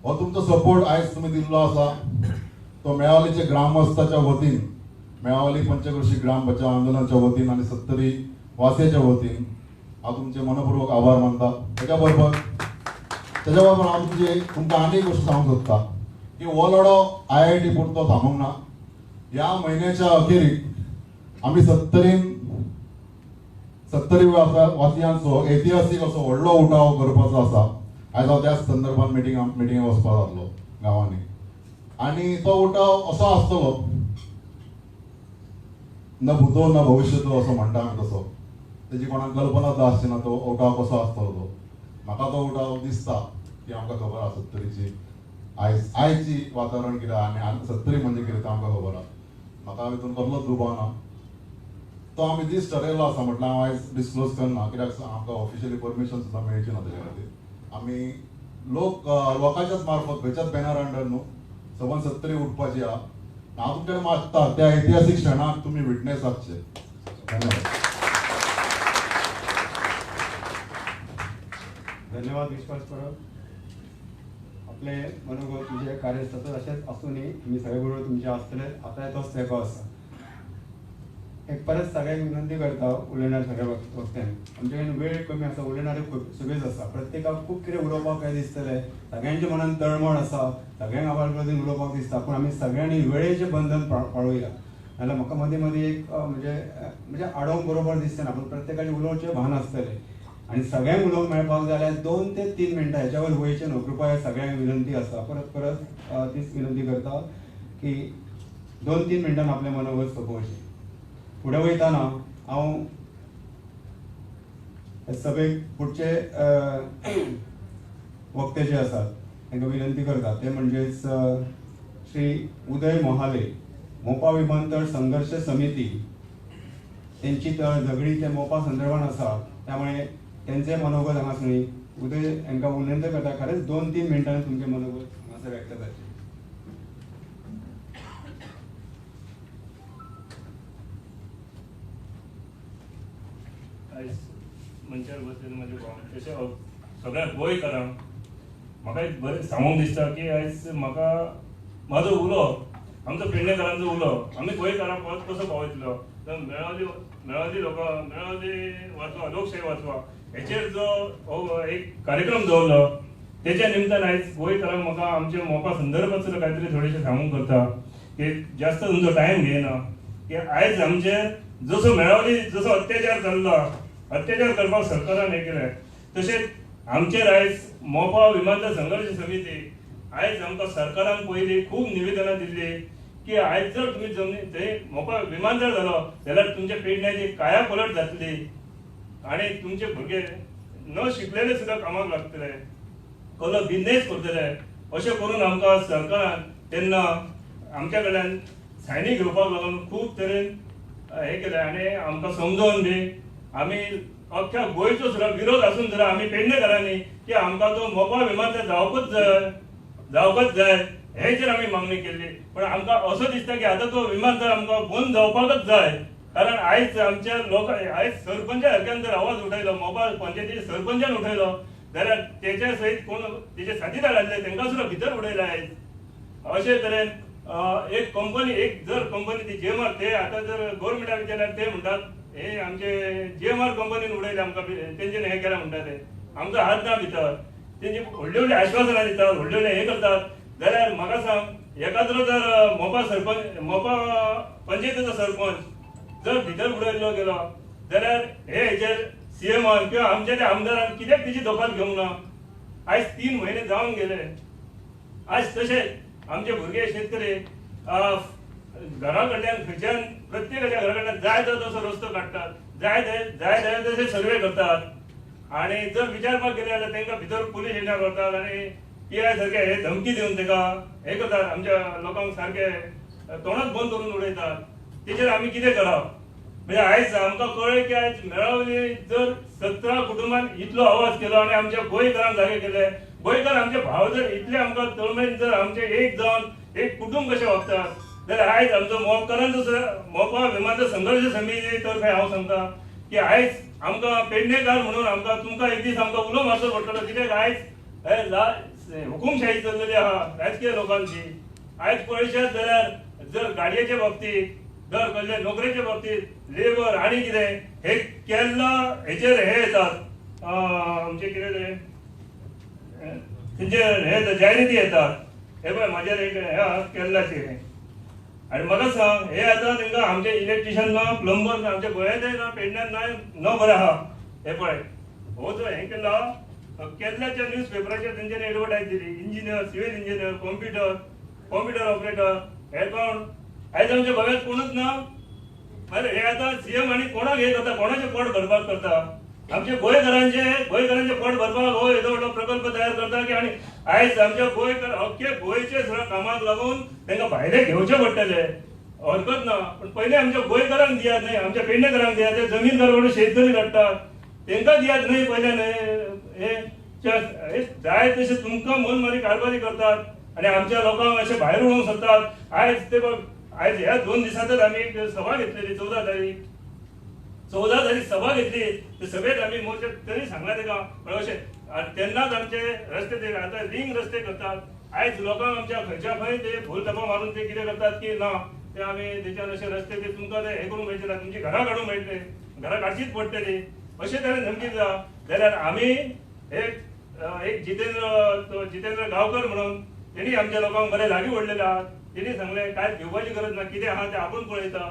D: हो तुमचो सपोर्ट आयज तुमी दिल्लो आसा तो मेळावलीचे ग्रामस्थाच्या वतीन, मेळावली पंचकृषी ग्राम बचाव आंदोलनाच्या वतीन आनी 70 वासियाच्या वतीन हांव तुमचे मनपूर्वक आभार मानता. तेच्या बरोबर हांव तुमकां आनी एक गोश्ट सांगूंक सोदता की हो लढो IIT पुरतो थांबूंक ना. ह्या म्हयन्याच्या अखेरीक आमी 70 वासियांचो ऐतिहासीक असो व्हडलो उठाव करपाचो आसा. आयज हांव त्याच संदर्भात मिटिंगेक वचपाक लागलो गांवांनी आनी तो उठाव असो आसतलो न भूतो न भविष्यतो असो म्हणटा आमी तसो. तेजी कोणाक कल्पना आसची ना तो उठाव कसो आसतलो तो. म्हाका तो उठाव दिसता की आमकां खबर आहा 70ची आयची वातावरण कितें आहा आनी 70 म्हणजे कितें तें आमकां खबर आहा. म्हाका हितून कसलोच दुबाव ना. तो आमी दीस ठरयल्लो आसा म्हटल्यार हांव आयज डिस्क्लोज करना कित्याक आमकां ऑफिशियली परमिशन सुद्दां मेळची ना तेच्या खातीर. आमी लोकांच्याच मार्फत खंयच्याच बॅनर अंडर न्हू सबंद 70 उठपाची आहा. हांव तुमचे कडेन मागता त्या ऐतिहासीक क्षणाक तुमी विटनेस आसचे.
E: धन्यवाद विश्वास परब. आपले मनोगत तुमचे कार्य सतत असेच आसूनी आमी सगळे बरोबर तुमचे आसतले. आता तोच तेंको आसा. एक परत सगळ्यांक विनंती करता उलयणार सगळ्या वक्त्यांक आमचे कडेन वेळ कमी आसा उलयणारे सगळेच आसा. प्रत्येकाक खूब कितें उलोवपाक काय दिसतलें. सगळ्यांच्या मनान तळमळ आसा. सगळ्यांक आवाज उलोवपाक दिसता पूण आमी सगळ्यांनी वेळेचें बंधन पाळुया. नाल्यार म्हाका मदीं मदीं एक म्हणजे आडोवंक बरोबर दिसना पूण प्रत्येकाचें उलोवचें भान आसतलें आनी सगळ्यांक उलोवंक मेळपाक जाल्यार 2 ते 3 मिनटां हेच्या वयर वयचें न्हू. कृपया सगळ्यांक विनंती आसा. परत तीच विनंती करता की 2-3 मिनटान आपलें मनोगत सोंपोवचें. फुडें वयताना हांव सभेक फुडचे वक्ते जे आसात तांकां विनंती करता ते म्हणजेच श्री उदय मोहाले मोपा विमानतळ संघर्श समिती त्यांची तळ झगडी ते मोपा संदर्भात आसा त्यामुळे त्यांचे मनोगत हांगासर उदय हांकां विनंती करता खरेंच 2-3 मिनटांनी तुमचे मनोगत हांगासर व्यक्त करचें.
F: आयज मंचार बसलेले म्हजे भाव तशें सगळ्या गोंयकारांक म्हाका एक बरें सांगूंक दिसता की आयज म्हाका म्हाजो उलो आमचो पेडणेकारांचो उलो आमी गोंयकारांक परत कसो पावयतलो तर मेळावली लोकां मेळावली वाचवा लोकशाही वाचवा हेचेर जो हो एक कार्यक्रम दवरलो तेच्या निमतान आयज गोंयकारांक म्हाका आमच्या मोपा संदर्भांतलो कांय थोडेशें सांगूंक करता की जास्त तुमचो टायम घेयना की आयज आमचे जसो मेळावली जसो अत्याचार जाल्लो अत्याचार करपाक सरकारान हें केलें तशेंच आमचेर आयज मोपा विमानतळ संघर्श समिती आयज आमकां सरकारान पयलीं खूब निवेदनां दिल्ली की आयज जर तुमी जमनी थंय मोपा विमानतळ जालो जाल्यार तुमच्या पेडण्याची कायापलट जातली आनी तुमचे भुरगे न शिकलेले सुद्दां कामाक लागतले कसलो बिझनेस करतले अशें करून आमकां सरकारान तेन्ना आमच्या कडल्यान सायनी घेवपाक लागून खूब तरेन हें केलें आनी आमकां समजोवन बी आमी अख्ख्या गोंयचो सुद्दां विरोध आसून सुद्दां आमी पेडणेकारांनी की आमकां तो मोपा विमानतळ जावपाच जाय हेचेर आमी मागणी केल्ली पण आमकां असो दिसता की आतां तो विमानतळ आमकां बंद जावपाकच जाय कारण आयज आमच्या लोक आयज सरपंचा सारक्यान जर आवाज उठयलो मोपा पंचायतीच्या सरपंचान उठयलो जाल्यार तेच्या सयत कोण तेचे साथीदार आसले तांकां सुद्दां भितर उडयला आयज अशे तरेन एक कंपनी एक जर कंपनी ती जेएमआर ते आतां जर गव्हर्मेंटाक विचारल्यार ते म्हणटात हे आमचे जेएमआर कंपनीन उडयले आमकां तेंच्यानी हें केलां म्हणटा ते आमचो हात ना भितर तेंची व्हडली व्हडली आश्वासनां दितात व्हडले व्हडले हें करतात जाल्यार म्हाका सांग एकाद्रो जर मोपा पंचायतीचो सरपंच जर भितर उडयल्लो गेलो जाल्यार हेचेर सीएमान किंवा आमच्या त्या आमदारान कित्याक तेची दखल घेवंक ना आयज 3 म्हयने जावन गेले आयज तशेंच आमचे भुरगे शेतकरी घरा कडल्यान खंयच्यान प्रत्येकाच्या घरा कडल्यान जाय तसो रस्तो काडटात जाय तशे सर्वे करतात आनी जर विचारपाक गेले जाल्यार तांकां भितर पुलीस स्टेशनार व्हरतात आनी पीआय सारखे हे धमकी दिवन ताका हे करतात आमच्या लोकांक सारखे तोंडात बंद करून उडयतात तेचेर आमी कितें करप म्हणजे आयज आमकां कळ्ळें की आयज मेळावली जर 17 कुटुंबान इतलो आवाज केलो आनी आमच्या गोंयकारांक जागे केले गोंयकार आमचे भाव जर इतले आमकां तळमेन जर आमचे एक जावन एक कुटुंब कशें वागतात जाल्यार आयज आमचो मोपकारांचो मोपा विमानतळ संघर्श समिती तर्फे हांव सांगता की आयज आमकां पेडणेकार म्हणून आमकां तुमकां एक दीस आमकां उलो मारचो पडटलो कित्याक आयज हुकुमशाही चल्लेली आहा राजकीय लोकांची आयज पळयशात जाल्यार जर गाडयेच्या बाबतींत जर कसले नोकरेच्या बाबतींत लेबर आनी कितें हे केल्ला हेचेर हे येतात आमचे कितें तें तेंचेर हे जायराती येतात हे पळय म्हाजेर एक हे केल्लाचे आनी म्हाका सांग हे आतां तांकां आमचे इलेक्ट्रिशियन ना प्लंबर ना आमच्या गोंयांतय ना पेडण्यात ना बरें आहा हे पळय हो जो हें केला केरळाच्या न्यूज पेपराचेर तेंच्यांनी एडवर्टायज दिली engineer civil engineer computer operator हे कोण आयज आमच्या गोंयांत कोणूच ना हे आतां सीएम आनी कोणाक हे करता कोणाचें पोट भरपाक करता आमच्या गोंयकारांचे पोट भरपाक हो येदो व्हडलो प्रकल्प तयार करता की आनी आयज आमच्या गोंयकार अख्खे गोंयचे सगळ्या कामाक लागून तांकां भायले घेवचे पडटले हरकत ना पण पयलीं आमच्या गोंयकारांक दियात न्हय आमच्या पेडणेकारांक दियात ते जमीनदार व्हडले शेतकरी काडटात तांकां दियात न्हय पयल्यान हे जाय तशें तुमकां मनमारी कारभारी करतात आनी आमच्या लोकांक अशें भायर उडोवंक सोदतात आयज ते आयज ह्या 2 दिसांतच आमी एक सभा घेतलेली 14 तारीख सभा घेतली ते सभेत आमी मोर्चे तरी सांगला तेका पण अशें तेन्नाच आमचे रस्ते ते आतां रिंग रस्ते करतात आयज लोकांक आमच्या खंयच्या खंय ते भूल तपा मारून ते कितें करतात की ना ते आमी तेच्यान अशे रस्ते ते तुमकां ते हे करूंक मेळचे ना तुमची घरां काडूंक मेळटले घरां काडचीच पडटली अशें तरेन धमकी दिता जाल्यार आमी एक जितेंद्र गांवकर म्हणून तेणी आमच्या लोकांक बरें लागीं उडलेले आहात तेणी सांगलें कांय घेवपाची गरज ना कितें आहा तें आपूण पळयता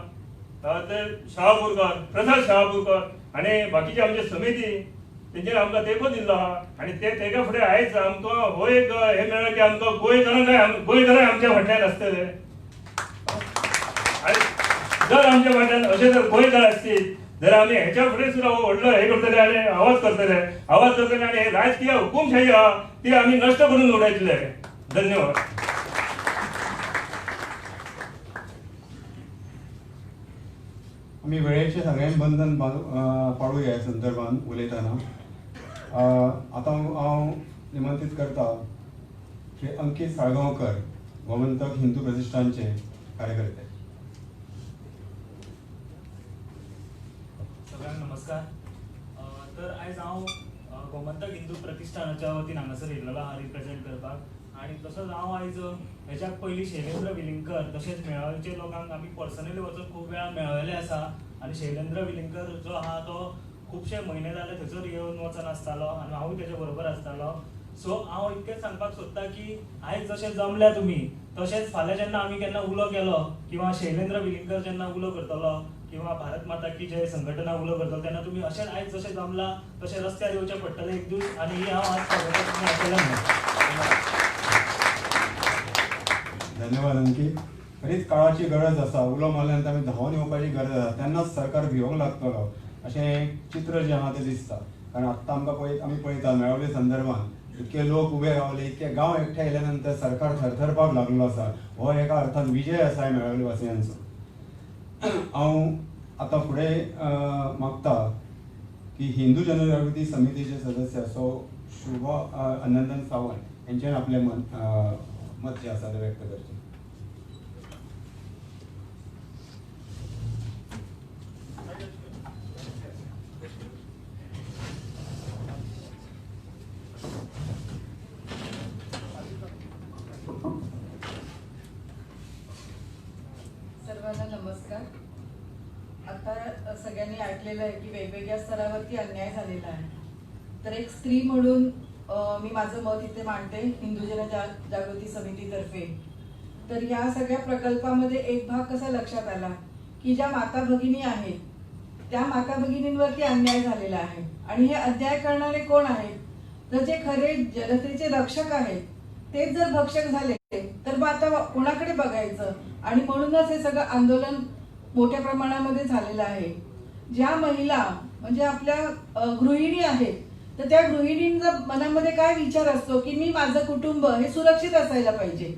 F: ते शहापूरकर प्रसाद शहापूरकर आनी बाकीचे आमचे समिती तेंचेर आमकां तेंको दिल्लो आहा आनी तेका फुडें आयज आमकां हो एक हें मेळ्ळें की आमकां गोंयकारांक आमच्या फाटल्यान आसतले आनी जर आमच्या फाटल्यान अशें जर गोंयकार आसतील जर आमी हेच्या फुडें सुद्दां व्हडलो हे करतले आनी आवाज करतले आनी हे राजकीय हुकुमशाही आहा ती आमी नश्ट करून उडयतले धन्यवाद.
E: आमी वेळेचें सगळ्यांक बंधन पाडूया ह्या संदर्भान उलयतना आतां हांव निमंत्रीत करता श्री अंकीत साळगांवकर, गोमंतक हिंदू प्रतिश्ठानचे कार्यकर्ते.
G: सगळ्यांना नमस्कार. तर आयज हांव गोमंतक हिंदू प्रतिश्ठानाच्या वतीन हांगासर येयल्लो आहा रिप्रेझेंट करपाक. आनी तसोच हांव आयज हेज्याक पयलीं शैलेंद्र विलिंगकर तशेंच मेळावेचे लोकांक आमी पर्सनली वचून खूब वेळा मेळयले आसा. आनी शैलेंद्र विलिंगकर जो आहा तो खुबशे म्हयने जाले थंयसर येवन वचन आसतालो आनी हांवूय तेजे बरोबर आसतालो. सो हांव इतकेंच सांगपाक सोदतां की आयज जशें जमल्या तुमी तशेंच फाल्यां जेन्ना आमी केन्ना उलो केलो किंवा शैलेंद्र विलिंगकर जेन्ना उलो करतलो किंवा भारत माता की जय संघटना उलो करतलो तेन्ना तुमी अशेंच आयज जशें जमला तशें रस्त्यार येवचें पडटलें एक दीस. आनी ही हांव आज तुमी आयकलें म्हणून.
E: धन्यवाद अंकीत. खरीच काळाची गरज आसा. उलो मारल्या नंतर आमी धांवून येवपाची गरज आसा. तेन्नाच सरकार भिवंक लागतलो अशें एक चित्र जें आहा तें दिसता. कारण आत्तां आमी पळयता मेळावले संदर्भात इतके लोक उबे रावले, इतके गांव एकठांय येयल्या नंतर सरकार थरथरपाक लागलो आसा. हो एका अर्थान विजय आसा मेळावले वासियांचो. हांव आतां फुडें मागता की हिंदू जनजागृती समितीचे सदस्य सो शुभा अनंदन सावंत यांच्यान आपलें मत जें आसा तें व्यक्त करचें.
H: सर्वांना नमस्कार. आता सगळ्यांनी ऐकलेलं आहे की वेगवेगळ्या स्तरावरती अन्याय झालेला आहे. तर एक स्त्री म्हणून मी माझं मत इथे मांडते हिंदू जनजागृती समितीतर्फे. तर या सगळ्या प्रकल्पामध्ये एक भाग कसा लक्षात आला की ज्या माता भगिनी आहेत त्या माता भगिनींवरती अन्याय झालेला आहे. आणि हे अन्याय करणारे कोण आहेत? तर जे खरे जनतेचे रक्षक आहेत तेच जर भक्षक झाले तर मग आता कोणाकडे बघायचं? आणि म्हणूनच हे सगळं आंदोलन मोठ्या प्रमाणामध्ये झालेलं आहे. ज्या महिला म्हणजे आपल्या गृहिणी आहेत तर त्या गृहिणींचा मनामध्ये काय विचार असतो की मी माझं कुटुंब हे सुरक्षित असायला पाहिजे.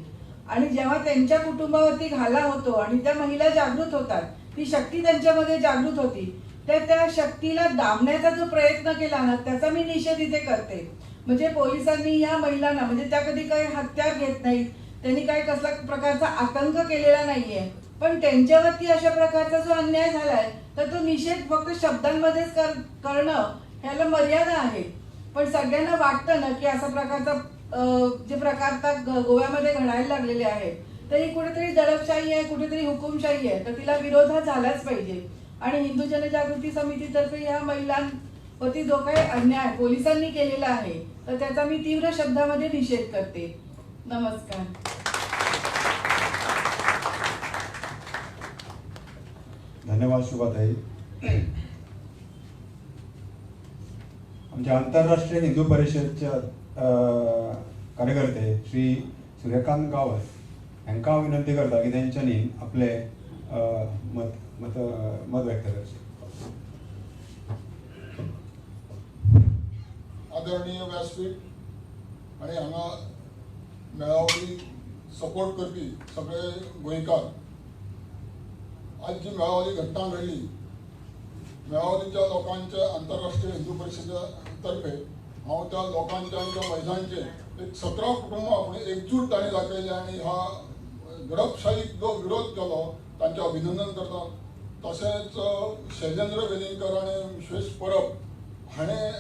H: आणि जेव्हा त्यांच्या कुटुंबावरती घाला होतो आणि त्या महिला जागृत होतात, ती शक्ती त्यांच्यामध्ये जागृत होती, तर त्या शक्तीला दाबण्याचा जो प्रयत्न केला ना त्याचा मी निषेध इथे करते. म्हणजे पोलिसांनी या महिलांना म्हणजे त्या कधी काही हत्यार घेत नाहीत, त्यांनी काही कसला प्रकारचा आतंक केलेला नाहीये, पण त्यांच्यावरती अशा प्रकारचा जो अन्याय झालाय तर तो निषेध फक्त शब्दांमध्येच करणं ह्याला मर्यादा आहे. पण सगळ्यांना वाटतं ना की असा प्रकारचा जे प्रकार गोव्यामध्ये घडायला लागलेले आहेत तर ही कुठेतरी दडपशाही आहे, कुठेतरी हुकुमशाही आहे, तर तिला विरोध हा झालाच पाहिजे. आणि हिंदू जनजागृती समितीतर्फे या महिलांवरती जो काही अन्याय पोलिसांनी केलेला आहे तर त्याचा मी तीव्र शब्दामध्ये निषेध करते. नमस्कार.
E: धन्यवाद शुभाताई. आमच्या आंतरराष्ट्रीय हिंदू परिषदच्या कार्यकर्ते श्री सूर्यकांत गावस यांका हांव विनंती करता की तेंच्यांनी आपले मत व्यक्त करचे.
I: आदरणीय व्यासपीठ आणि हांगा मेळावळी सपोर्ट करपी सगळे गोंयकार, आज जी मेळावळी घटना घडली मेळावळीच्या लोकांच्या आंतरराष्ट्रीय हिंदू परिषदेतर्फे हांव त्या लोकांचे आणि त्या महिलांचे एक 17 कुटुंब आपण एकजूटपणे दाखयले आणि हा दडपशाहीक जो विरोध केलो तांचे अभिनंदन करता. तशेंच शैलेंद्र वेलिंगकर आणि विश्वेश परब हाणें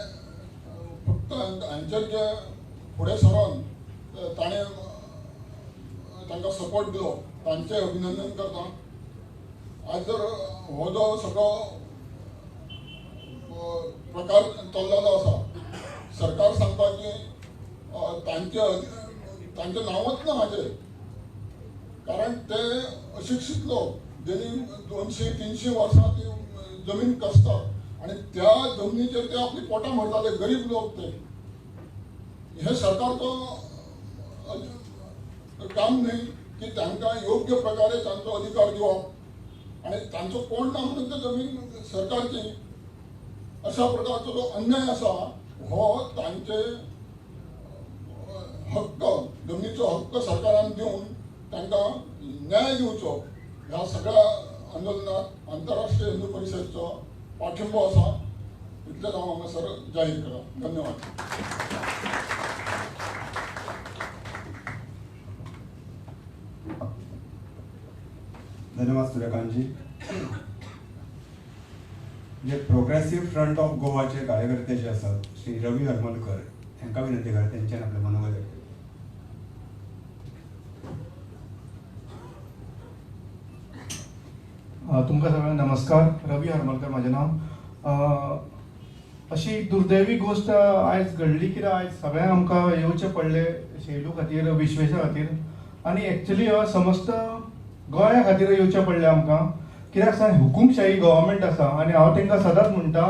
I: फक्त हांचेर जे फुडें सरून ताणें तांकां सपोर्ट दिलो तांचें अभिनंदन करता. आज जर हो जो सगळो प्रकार चल्लेलो आसा, सरकार सांगता की तांचें नांवच ना हाचेर, कारण ते अशिक्षीत लोक जेणी 200-300 वर्सां ती जमीन कसतात आणि त्या जमनीचेर ते आपली पोटां भरताले गरीब लोक. ते हे सरकारचो काम न्ही की तांकां योग्य प्रकारे तांचो अधिकार दिवप आणि तांचो कोण ना म्हणून ते जमीन सरकारची. अशा प्रकारचो जो अन्याय आसा हो तांचे हक्क जमनीचो हक्क सरकारान दिवन तांकां न्याय दिवचो ह्या सगळ्या आंदोलनात आंतरराष्ट्रीय हिंदू परिषदेचो पाठिंबो आसा. इतलेंच हांव हांगासर जाहीर केलां. धन्यवाद.
E: धन्यवाद सूर्यकांतजी. जे प्रोग्रेसिव्ह फ्रंट ऑफ गोवाचे कार्यकर्ते जे आसात श्री रवी हरमलकर हांकां विनंती करा तेंच्यान आपलें मनोगत व्यक्त केलें.
J: तुमकां सगळ्यांक नमस्कार. रवी हरमलकर म्हजें नांव. अशी दुर्दैवी गोश्ट आयज घडली कित्याक आयज सगळ्यांक आमकां येवचें पडलें शेलू खातीर, विश्वेशा खातीर, आनी एक्चुली समस्त गोंया खातीर येवचें पडलें आमकां. कित्याक सांग, हुकुमशाही गव्हर्मेंट आसा आनी हांव तांकां सदांच म्हणटा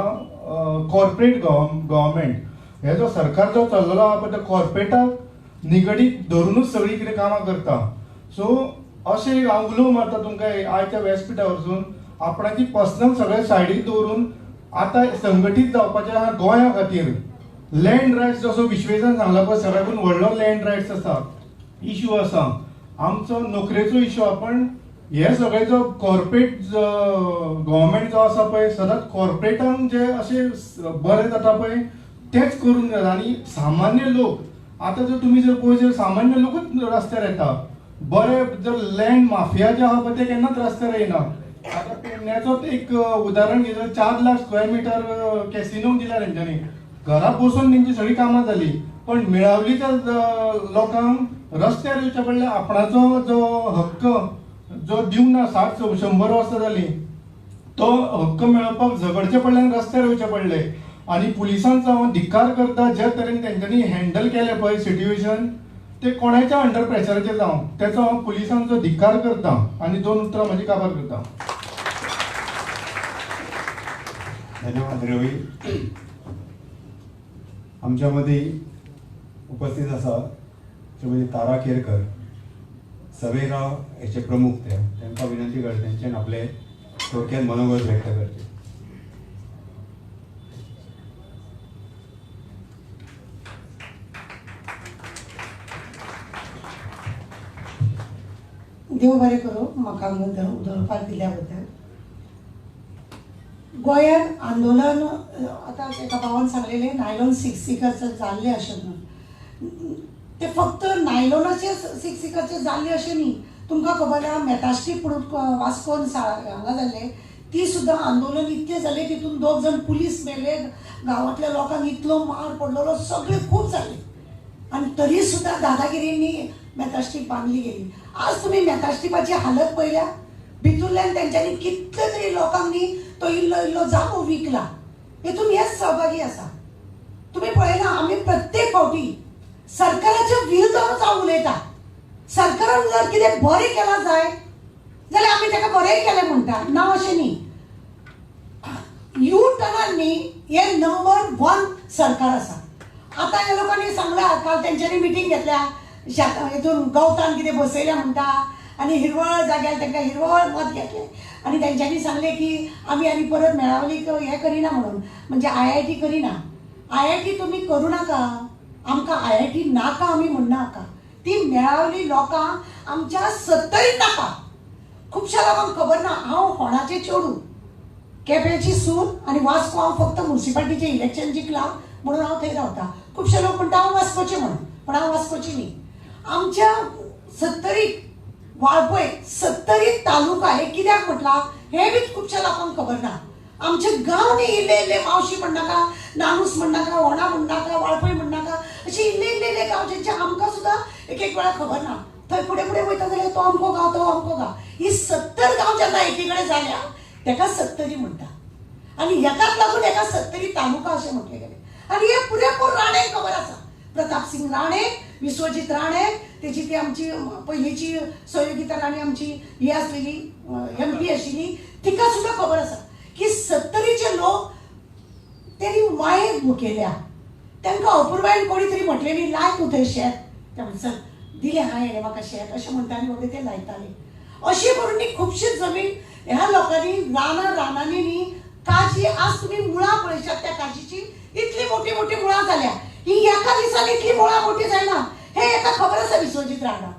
J: कॉर्पोरेट गव्हर्मेंट. हे जो सरकार जो चल्लेलो आहा पळय तो कॉर्पोरेटाक निगडीत धरूनच सगळीं कितें कामां करता. सो अशें हांव उलोव मारता तुमकां आयच्या व्यासपिठा वरसून आपणाची पर्सनल सगळें सायडीक दवरून आतां संघटीत जावपाचें आहा गोंया खातीर. लँड रायट्स जसो विश्वेसान सांगला पळय सगळ्याकून व्हडलो लँड रायट्स आसा, इश्यू आसा, आमचो नोकरेचो इश्यू आहा. पण हे सगळे जो कॉर्पोरेट गव्हर्मेंट जो आसा पळय सदांच कॉर्पोरेटांक जे अशें बरें जाता पळय तेच करून घेता. आनी सामान्य लोक आतां जर तुमी जर पळयत सामान्य लोकूच रस्त्यार येता. बरे जर लँड माफिया जे आहा पळय ते केन्नाच रस्त्यार येना. आतां पेडण्याचोच एक उदाहरण घेतलं, 4 लाख स्क्वेअर मिटर कॅसिनोक दिल्या तेंच्यांनी. घरा बसून तेंची सगळीं कामां जाली. पण मेळावलीच्या लोकांक रस्त्यार येवचें पडलें. आपणाचो जो हक्क जो दिवंक ना 60-100 वर्सां जालीं तो हक्क मेळोवपाक झगडचें पडलें आनी रस्त्यार येवचें पडलें. आनी पुलिसांचो हांव धिक्कार करता ज्या तरेन तेंच्यांनी हँडल केलें पळय सिट्युएशन, ते कोणाच्या अंडर प्रेशराचेर जावं तेचो हांव पुलिसांचो धिक्कार करता आनी 2 उतरां म्हजी काबार करता.
E: धन्यवाद रवी. आमच्या मदीं उपस्थित आसा श्रीमती तारा केरकर, सवेराव हेचे प्रमुख ते. तांकां विनंती करता तेंच्यान आपले थोडक्यात मनोगत व्यक्त करचें.
K: देव बरें करूं म्हाका उलोवपाक दिल्या बद्दल. गोंयांत आंदोलन आतां एका भावान सांगलेलें नायलॉन सिक्सिकाचेर जाल्लें अशें म्हणून. ते फक्त नायलॉनाचे सिक्सिकाचेर जाल्लें अशें न्ही. तुमकां खबर आहा मेतास्टी पुढून वास्कोन हांगा जाल्लें ती सुद्दां आंदोलन इतकें जालें तितून 2 जाण पुलीस मेले, गांवांतल्या लोकांक इतलो मार पडलेलो, सगळें खूब जालें. आनी तरी सुद्दां दादागिरींनी मेतास्टीप बांदली गेली. आज तुमी मेतास्टीपाची हालत पळयल्या. भितूरल्यान तेंच्यांनी कितले तरी लोकांनी तो इल्लो जागो विकला. हेतून हेच सहभागी आसा. तुमी पळयला आमी प्रत्येक फावटी सरकाराच्या विरोधानूच हांव उलयता. सरकारान जर कितें बरें केलां जाय जाल्यार आमी ताका बरें केलें म्हणटा, ना अशें न्ही. यू टर्नार न्ही हे नंबर 1 सरकार आसा. आतां ह्या लोकांनी सांगलां, काल तेंच्यांनी मिटींग घेतल्या हितून गवतान कितें बसयल्या म्हणटा आनी हिरवळ जाग्यार तांकां हिरवळ मत घेतलें. आनी तेंच्यांनी सांगलें की आमी आनी परत मेळावलीक हें करिना म्हणून, म्हणजे IIT करिना. IIT तुमी करूं नाका, आमकां IIT नाका आमी म्हणनाका. ती मेळावली लोकांक आमच्या 70 नाका. खुबश्या लोकांक खबर ना हांव होणाचें चेडूं, केपेंची सून आनी वास्को हांव फक्त म्युनिसिपालिटीचें इलेक्शन जिखलां म्हणून हांव थंय रावतां. खुबशे लोक म्हणटा हांव वास्कोचें म्हणून, पण हांव वास्कोची न्ही. आमच्या 70 वाळपय 70 तालुका हे कित्याक म्हटलां हें बी खुबश्या लोकांक खबर ना. आमचे गांव न्ही इल्ले इल्ले मावशी म्हणनाका, नानूस म्हणनाका, होणा म्हणनाका, वाळपय म्हणनाका, अशे इल्ले इल्ले गांव जेंचे आमकां सुद्दां एक वेळा खबर ना. थंय फुडें फुडें वयता जाल्यार तो अमको गांव, तो अमको गांव. ही 70 गांव जेन्ना एकी कडेन जाल्या ताका 70 म्हणटा. आनी हेकाच लागून हेका 70 तालुका अशें म्हटलें गेलें. आनी हे पुरेपूर राणेक खबर आसा. प्रताप सिंग राणे, विश्वजीत राणे, तेची ती आमची पयलींची सहयोगिता राणी आमची ही आसलेली MP आशिल्ली, तिका सुद्दां खबर आसा की 70चे लोक तेणी मायेक भुकेल्या. तांकां अपुर्बायेन कोणी तरी म्हटलेली लाय तूं थंय शेत. ते म्हणटा दिलें हांवें हेणें म्हाका शेत अशें म्हणटाले बाबा ते लायताले. अशें करून न्ही खुबशी जमीन ह्या लोकांनी रानांनी न्ही काजी. आज तुमी मुळां पळयशात त्या काजीची इतली मोठी मोठी मुळां जाल्या. ही एका दिसान इतली मुळां मोठी जायना हे एका खबर आसा विश्वजीत राणा.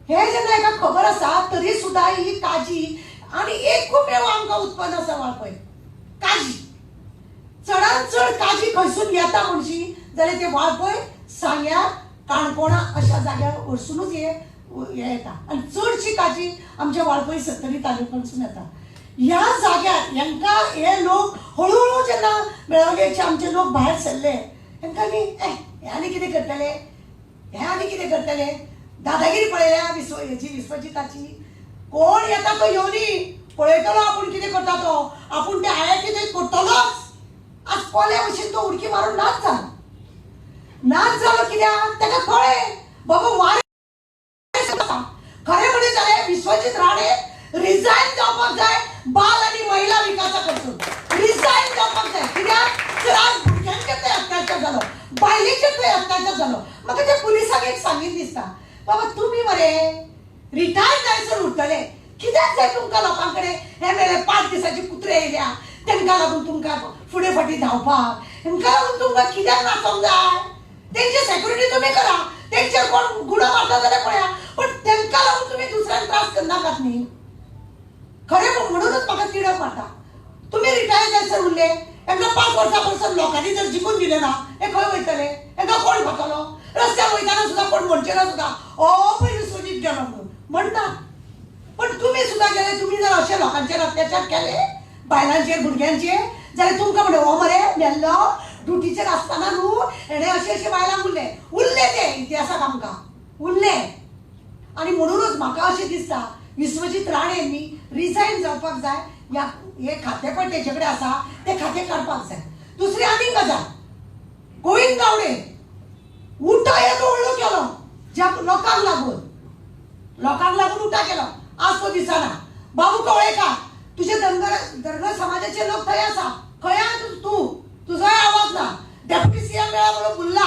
K: हे जेन्ना एका खबर आसा तरी सुद्दां ही काजी आनी एक खूब मेळो आमकां उत्पन्न आसा वाळपय काजी. चड चडांत चड काजी खंयसून येता म्हणशी जाल्यार ते वाळपय सांग्या काणकोणा अशा जाग्यार वरसूनच हे येता आनी चडशी काजी आमच्या वाळपय 70 तालुक्यांसून येता. ह्या जाग्यार हांकां हे लोक हळूहळू जेन्ना मेळावेचे आमचे लोक भायर सरले हांकां न्ही हे आनी कितें करतले, हे आनी कितें करतले, दादागिरी पळयल्या विश्वजिताची. कोण येता तो येवनी, पळयतलो आपूण कितें करता तो, आपूण ते आयआयटी थंय करतलोच. आज कोल्या भशेन तो उडकी मारून नाच जालो कित्याक ताका कळ्ळें बाबा वारें खरें म्हणजे जालें विश्वजीत राणे रिजायन जावपाक जाय बाल आनी महिला विकासाकडसून. रिजायन जावपाक जाय कित्याक तर आज भुरग्यांचेर थंय अत्याचार जालो, बायलेचेर थंय अत्याचार जालो. म्हाका त्या पुलिसाक एक सांगीत दिसता, बाबा तुमी मरे रिटायर जायसर उरतले, कित्याक जाय तुमकां लोकां कडेन हे मेळे 5 दिसाचे कुत्रे येयल्या तांकां लागून तुमकां फुडें फाटीं धांवपाक, हांकां लागून तुमकां कित्याक नाचोंक जाय. तेंची सेक्युरिटी तुमी करा, तेंचेर कोण गुडो मारता जाल्यार पळया, पण तांकां लागून तुमी दुसऱ्यांक त्रास करनाकात न्ही. खरें म्हणूनच म्हाका तिडक मारता. तुमी रिटायर जायसर उरले, हांकां 5 वर्सां पासून लोकांनी जर जिखून दिलें ना हे खंय वयतले, हांकां कोण खातलो. रस्त्यार वयताना सुद्दां कोण म्हणचे ना सुद्दां पळय विश्वजीत गेलो म्हणून म्हणटा. पण तुमी सुद्दां गेले, तुमी जर अशे लोकांचेर अत्याचार केले बायलांचेर भुरग्यांचेर जाल्यार तुमकां म्हणले हो मरे मेल्लो ड्युटीचेर आसतना न्हू हेणे अशे बायलांक उरले ते इतिहासाक आमकां उरले. आनी म्हणूनच म्हाका अशें दिसता विश्वजीत राणेंनी रिजायन जावपाक जाय. हे खातें पळय तेजे कडेन आसा तें खातें काडपाक जाय. दुसरी आनीक गजाल, गोविंद गावडे उठा येदो व्हडलो केलो ज्या लोकांक लागून उठा केलो. आज तो दिसना. बाबू कवळेकार तुझे धनगर समाजाचे लोक थंय आसा, खंय आहा तूं, तुजोय आवाज ना. डेप्युटी सीएम मेळा म्हणून बुल्ला.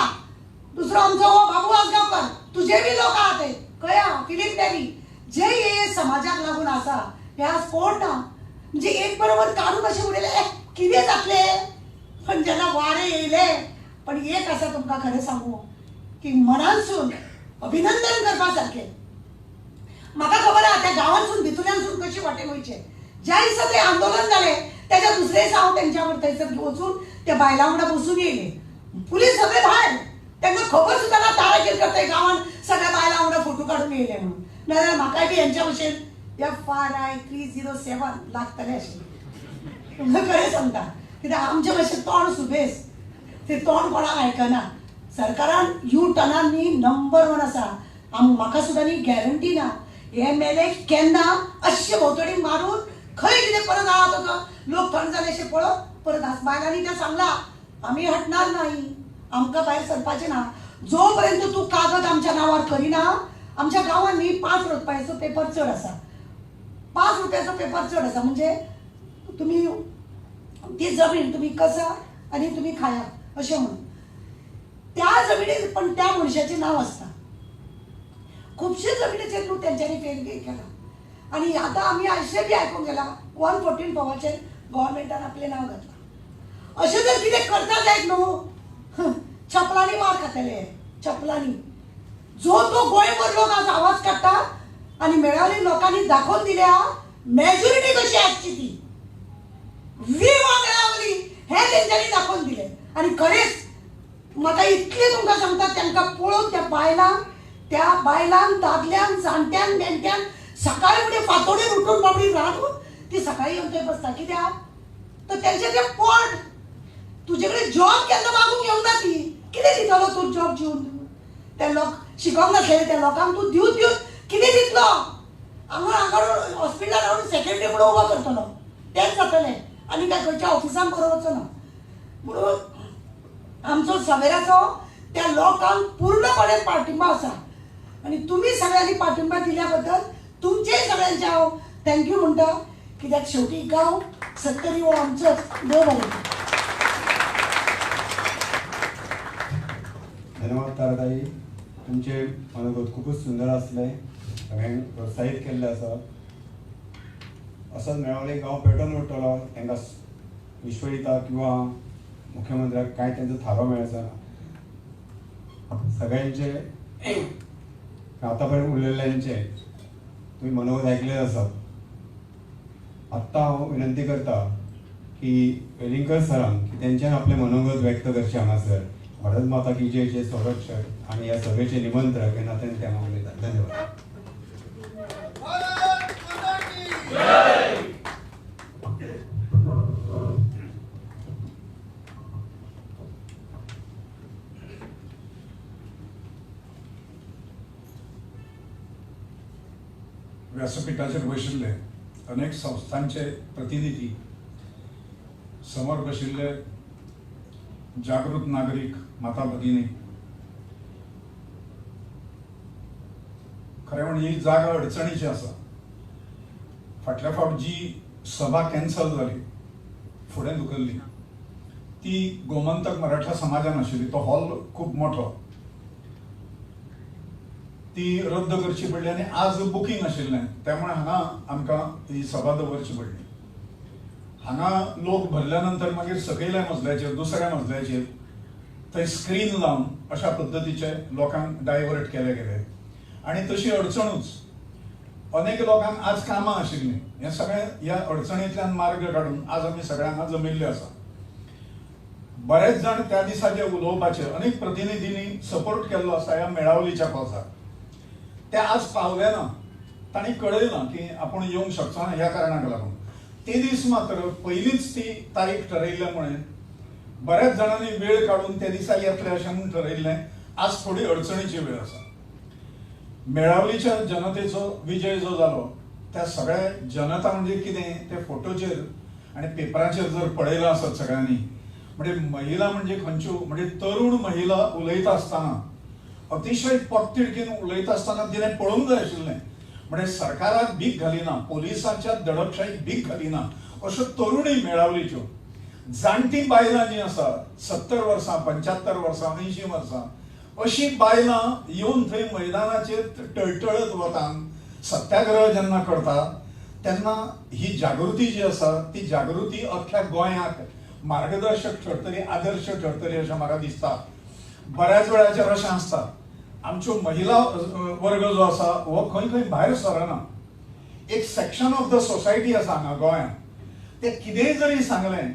K: दुसरो आमचो हो बाबू आसगांवकर, तुझे बी लोक आहा थंय, खंय आहा फिलीप देवी. जे हे समाजाक लागून आसा हे आज कोण ना. म्हणजे एक बरोबर काढून अशें उडयले कितें जातले. पण जेन्ना वारे येयले, पण एक आसा तुमकां खरें सांगू की मनानसून अभिनंदन करपा सारकें. म्हाका खबर आहा त्या गांवांतसून भितुल्यांसून कशी वाटेन वयचे. ज्या दिसा तें आंदोलन जालें त्याच्या दुसरे दिसा हांव तेंच्या थंयसर वचून त्या बायलां वांगडा बसून येयले. पुलीस सगळे भायर, तांकां खबर सुद्दां ना तारा किरकर त्या गांवांत सगळ्या बायलां वांगडा फोटो काडून येयले म्हणून. नाजाल्यार म्हाकाय बी हेंच्या भशेन FRI 307 लागतले अशें तुमकां खरें सांगता. कित्याक आमचे भशेन तोंड सुबेज, ते तोंड कोणाक आयकना. सरकारान U-टर्नान न्ही नंबर 1 आसा. म्हाका सुद्दां न्ही गॅरंटी ना हे मेले केन्ना अशें भोंवतणी मारून खंय कितें परत आहा तो लोक थंड जाले अशें पळोवप परत आस. बायलांनी तें सांगलां आमी हटणार नाही, आमकां भायर सरपाचें ना. जो पर्यंत तूं कागद आमच्या नांवार करिना. आमच्या गांवांत न्ही 5 रुपयाचो पेपर चड आसा, 5 रुपयाचो पेपर चड आसा. म्हणजे तुमी ती जमीन तुमी कसा आनी तुमी खाया अशें म्हणून त्या जमिनीर पण त्या मनशाचें नांव आसता. खुबशे जमिनीचेर न्हू तेंच्यांनी फेरफेर केला. आनी आतां आमी अशें बी आयकूंक गेलां 114 फावचेर गव्हर्मेंटान आपलें नांव घातलां. अशें जर कितें करता जायत न्हू चपलांनी मार खातले, चपलांनी. जो तो गोंयभर लोक आज आवाज काडटा आनी मेळावली लोकांनी दाखोवन दिल्या मेजॉरिटी कशी आसची ती. विवा मेळावली हे तेंच्यांनी दाखोवन दिले. आनी खरेंच म्हाका इतलें तुमकां सांगता तांकां पळोवन त्या बायलांक दादल्यांक जाणट्यांक नेणट्यांक सकाळी फुडें फांतोडेर उठून बाबडी रांदून ती सकाळी येवन थंय बसता. कित्याक तर तेंचें तें पोट. तुजे कडेन जॉब केन्ना मागूंक येवना ती. कितें दितलो तूं जॉब दिवन. ते लोक शिकोंक नासलेले त्या लोकांक तूं दिवन कितें दितलो. हांगा हॉस्पिटलान हाडून सेक्रेटरी म्हणून उबो करतलो तेंच जातलें. आनी काय खंयच्या ऑफिसान बरो वचो ना. म्हणून आमचो सवेराचो त्या लोकांक पूर्णपणे पाठिंबा आसा. आनी तुमी सगळ्यांनी पाठिंबा दिल्या बद्दल तुमचेय सगळ्यांचे हांव थँक्यू म्हणटा. कित्याक शेवटी गांव 70 हो आमचोच. देव बरें.
E: धन्यवाद ताराताई. तुमचे अनुभव खूपच सुंदर असले, सगळ्यांनी प्रोत्साहित केल्ले आसा. असोच मेळावले गांव पेटोवन उरतलो. तांकां विश्वजिता किंवा मुख्यमंत्र्याक कांय तेंचो थारो मेळचा. सगळ्यांचे आतां पर्यंत उरलेल्यांचे तुम्ही मनोगत ऐकले आसात. आत्ता हांव विनंती करता की वेलिंगकर सरांक की तेंच्यान आपले मनोगत व्यक्त करचे हांगासर भारत माता की जयचे संरक्षक आणि ह्या सभेचे निमंत्रक हे नात्यान ते हांगा उलयतात. धन्यवाद.
L: व्यासपीठाचेर बशिल्ले अनेक संस्थांचे प्रतिनिधी, समोर बशिल्ले जागृत नागरिक माता भगिनी, खरें म्हणजे ही जागा अडचणीची आसा. फाटल्या फावट जी सभा कॅन्सल जाली, फुडें धुकल्ली, ती गोमंतक मराठा समाजान आशिल्ली. तो हॉल खूब मोठो, ती रद्द करची पडली आणि आज बुकींग आशिल्लें, त्यामुळे हांगा आमकां ही सभा दवरची पडली. हांगा लोक भरल्या नंतर मागीर सकयल्या मजल्याचेर, दुसऱ्या मजल्याचेर थंय स्क्रीन लावन अशा पद्दतीचे लोकांक डायवर्ट केले गेले. आणि तशी अडचणूच अनेक लोकांक आज कामां आशिल्लीं. हे सगळें ह्या अडचणींतल्यान मार्ग काडून आज आमी सगळे हांगा जमिल्ले आसा. बरेच जाण त्या दिसाचे उलोवपाचे अनेक प्रतिनिधींनी सपोर्ट केल्लो आसा ह्या मेळावलीच्या कॉजाक. ते आज पावले ना, तांणी कळयना की आपूण येवंक शकचो ना ह्या कारणाक लागून. ते दीस मात्र पयलींच ती तारीख ठरयिल्ल्यामुळे बऱ्याच जाणांनी वेळ काढून त्या दिसा येतले अशें म्हणून ठरयिल्लें. आज थोडी अडचणीची वेळ आसा. मेळावलीच्या जनतेचो विजय जो जालो, त्या सगळ्या जनता म्हणजे कितें ते फोटोचेर आणि पेपराचेर जर पळयलां आसत सगळ्यांनी, म्हणजे महिला म्हणजे खंयच्यो म्हणजे तरुण महिला उलयता आसतना अतिशय पोटतिडकीन उलयता आसतना तिणें पळोवंक जाय आशिल्लें. म्हणजे सरकाराक भीक घालिना, पोलिसांच्या दडपशाहीक भीक घालिना अश्यो तरुणी मेळावलीच्यो. जाणटी बायलां जी आसा 70 वर्सां, 75 वर्सां, 80 वर्सां अशी बायलां येवन थंय मैदानाचेर टळटळत वतात. सत्याग्रह जेन्ना करता तेन्ना ही जागृती जी आसा ती जागृती अख्ख्या गोंयाक मार्गदर्शक ठरतली, आदर्श ठरतली अशें म्हाका दिसता. बऱ्याच वेळाचेर अशें आसता आमच्यो महिला वर्ग जो आसा हो खंय खंय भायर सरना. एक सेक्शन ऑफ द सोसायटी आसा हांगा गोंयांत, ते कितेंय जरी सांगलें,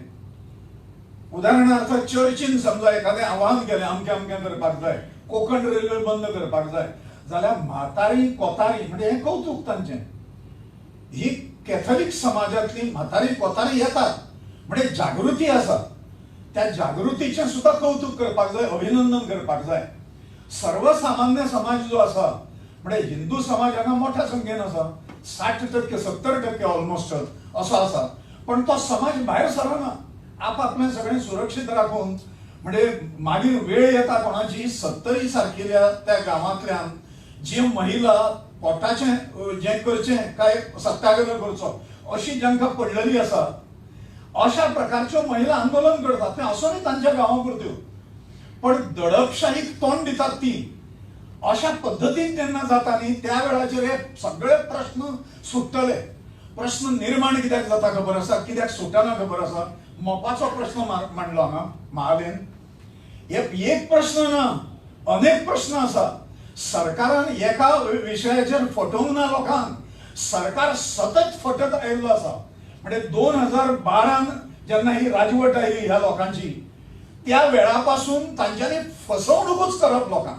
L: उदाहरणार्थ चर्चीन समजा एखादें आव्हान केलें अमकें अमकें करपाक जाय, कोंकण रेल्वे बंद करपाक जाय, जाल्यार म्हातारी कोतारी म्हणजे हें कौतुक तांचें. ही कॅथोलीक समाजांतली म्हातारी कोतारी येतात म्हणजे जागृती आसा. त्या जागृतीचें सुद्धा कौतुक करपाक जाय, अभिनंदन करपाक जाय. सर्वसामान्य समाज जो आसा म्हणजे हिंदू समाज हांगा मोठ्या संख्येन आसा, 60%, 70% ऑलमोस्ट असो आसा. पण तो समाज भायर सरना. आपापलें सगळें सुरक्षीत राखून म्हणजे मागीर वेळ येता कोणाची 70 सारकिल्या त्या गांवांतल्यान जी महिला पोटाचें जें करचें काय सत्याग्रह करचो अशी जांकां पडलेली आसा, अशा प्रकारच्यो महिला आंदोलन करतात. ते असो न्ही तांच्या गांवापुरत्यो, पण दडपशाहीक तोंड दितात ती. अशा पद्दतीन जेन्ना जाता न्ही त्या वेळाचेर हे सगळे प्रश्न सुट्टले. प्रश्न निर्माण कित्याक जाता खबर आसा, कित्याक सुटना खबर आसा. मोपाचो प्रश्न मांडलो हांगा महालेन. एक प्रश्न ना, अनेक प्रश्न आसा. सरकारान एका विशयाचेर फटोवंक ना लोकांक. सरकार सतत फटत आयिल्लो आसा. म्हणजे 2012 जेन्ना ही राजवट आयली ह्या लोकांची, त्या वेळापासून तांच्यांनी फसवणूकच करप लोकांक.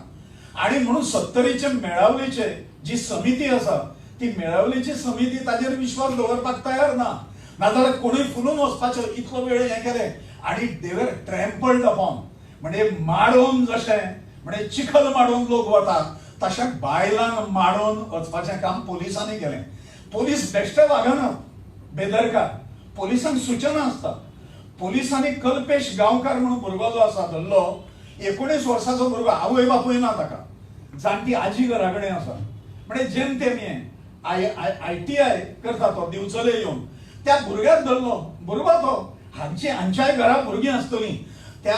L: आणि म्हणून 70चे मेळावलीचे जी समिती आसा ती मेळावलीची समिती ताजेर विश्वास दवरपाक तयार ना. नाजाल्यार कोणूय फुलून वचपाचो इतलो वेळ हें केलें. आणि देवर ट्रॅम्पल्ड अपॉन म्हणजे माडोवन, जशें म्हणजे चिखल माडोवन लोक वतात तशें बायलांक माडोवन वचपाचें काम पोलिसांनी केलें. पोलीस बेश्टे वागना, बेदरकार. पोलिसांक सूचना आसता. पोलिसांनी कल्पेश गांवकार म्हणून भुरगो जो आसा धरलो, 19 वर्साचो भुरगो, आवय बापूय ना ताका, जाणटी आजी घरा कडेन आसा. म्हणजे जेम तेम हें ITI करता तो दिवचले येवन त्या भुरग्याक धरलो. भुरगो तो हांच्याय घरा भुरगीं आसतलीं. त्या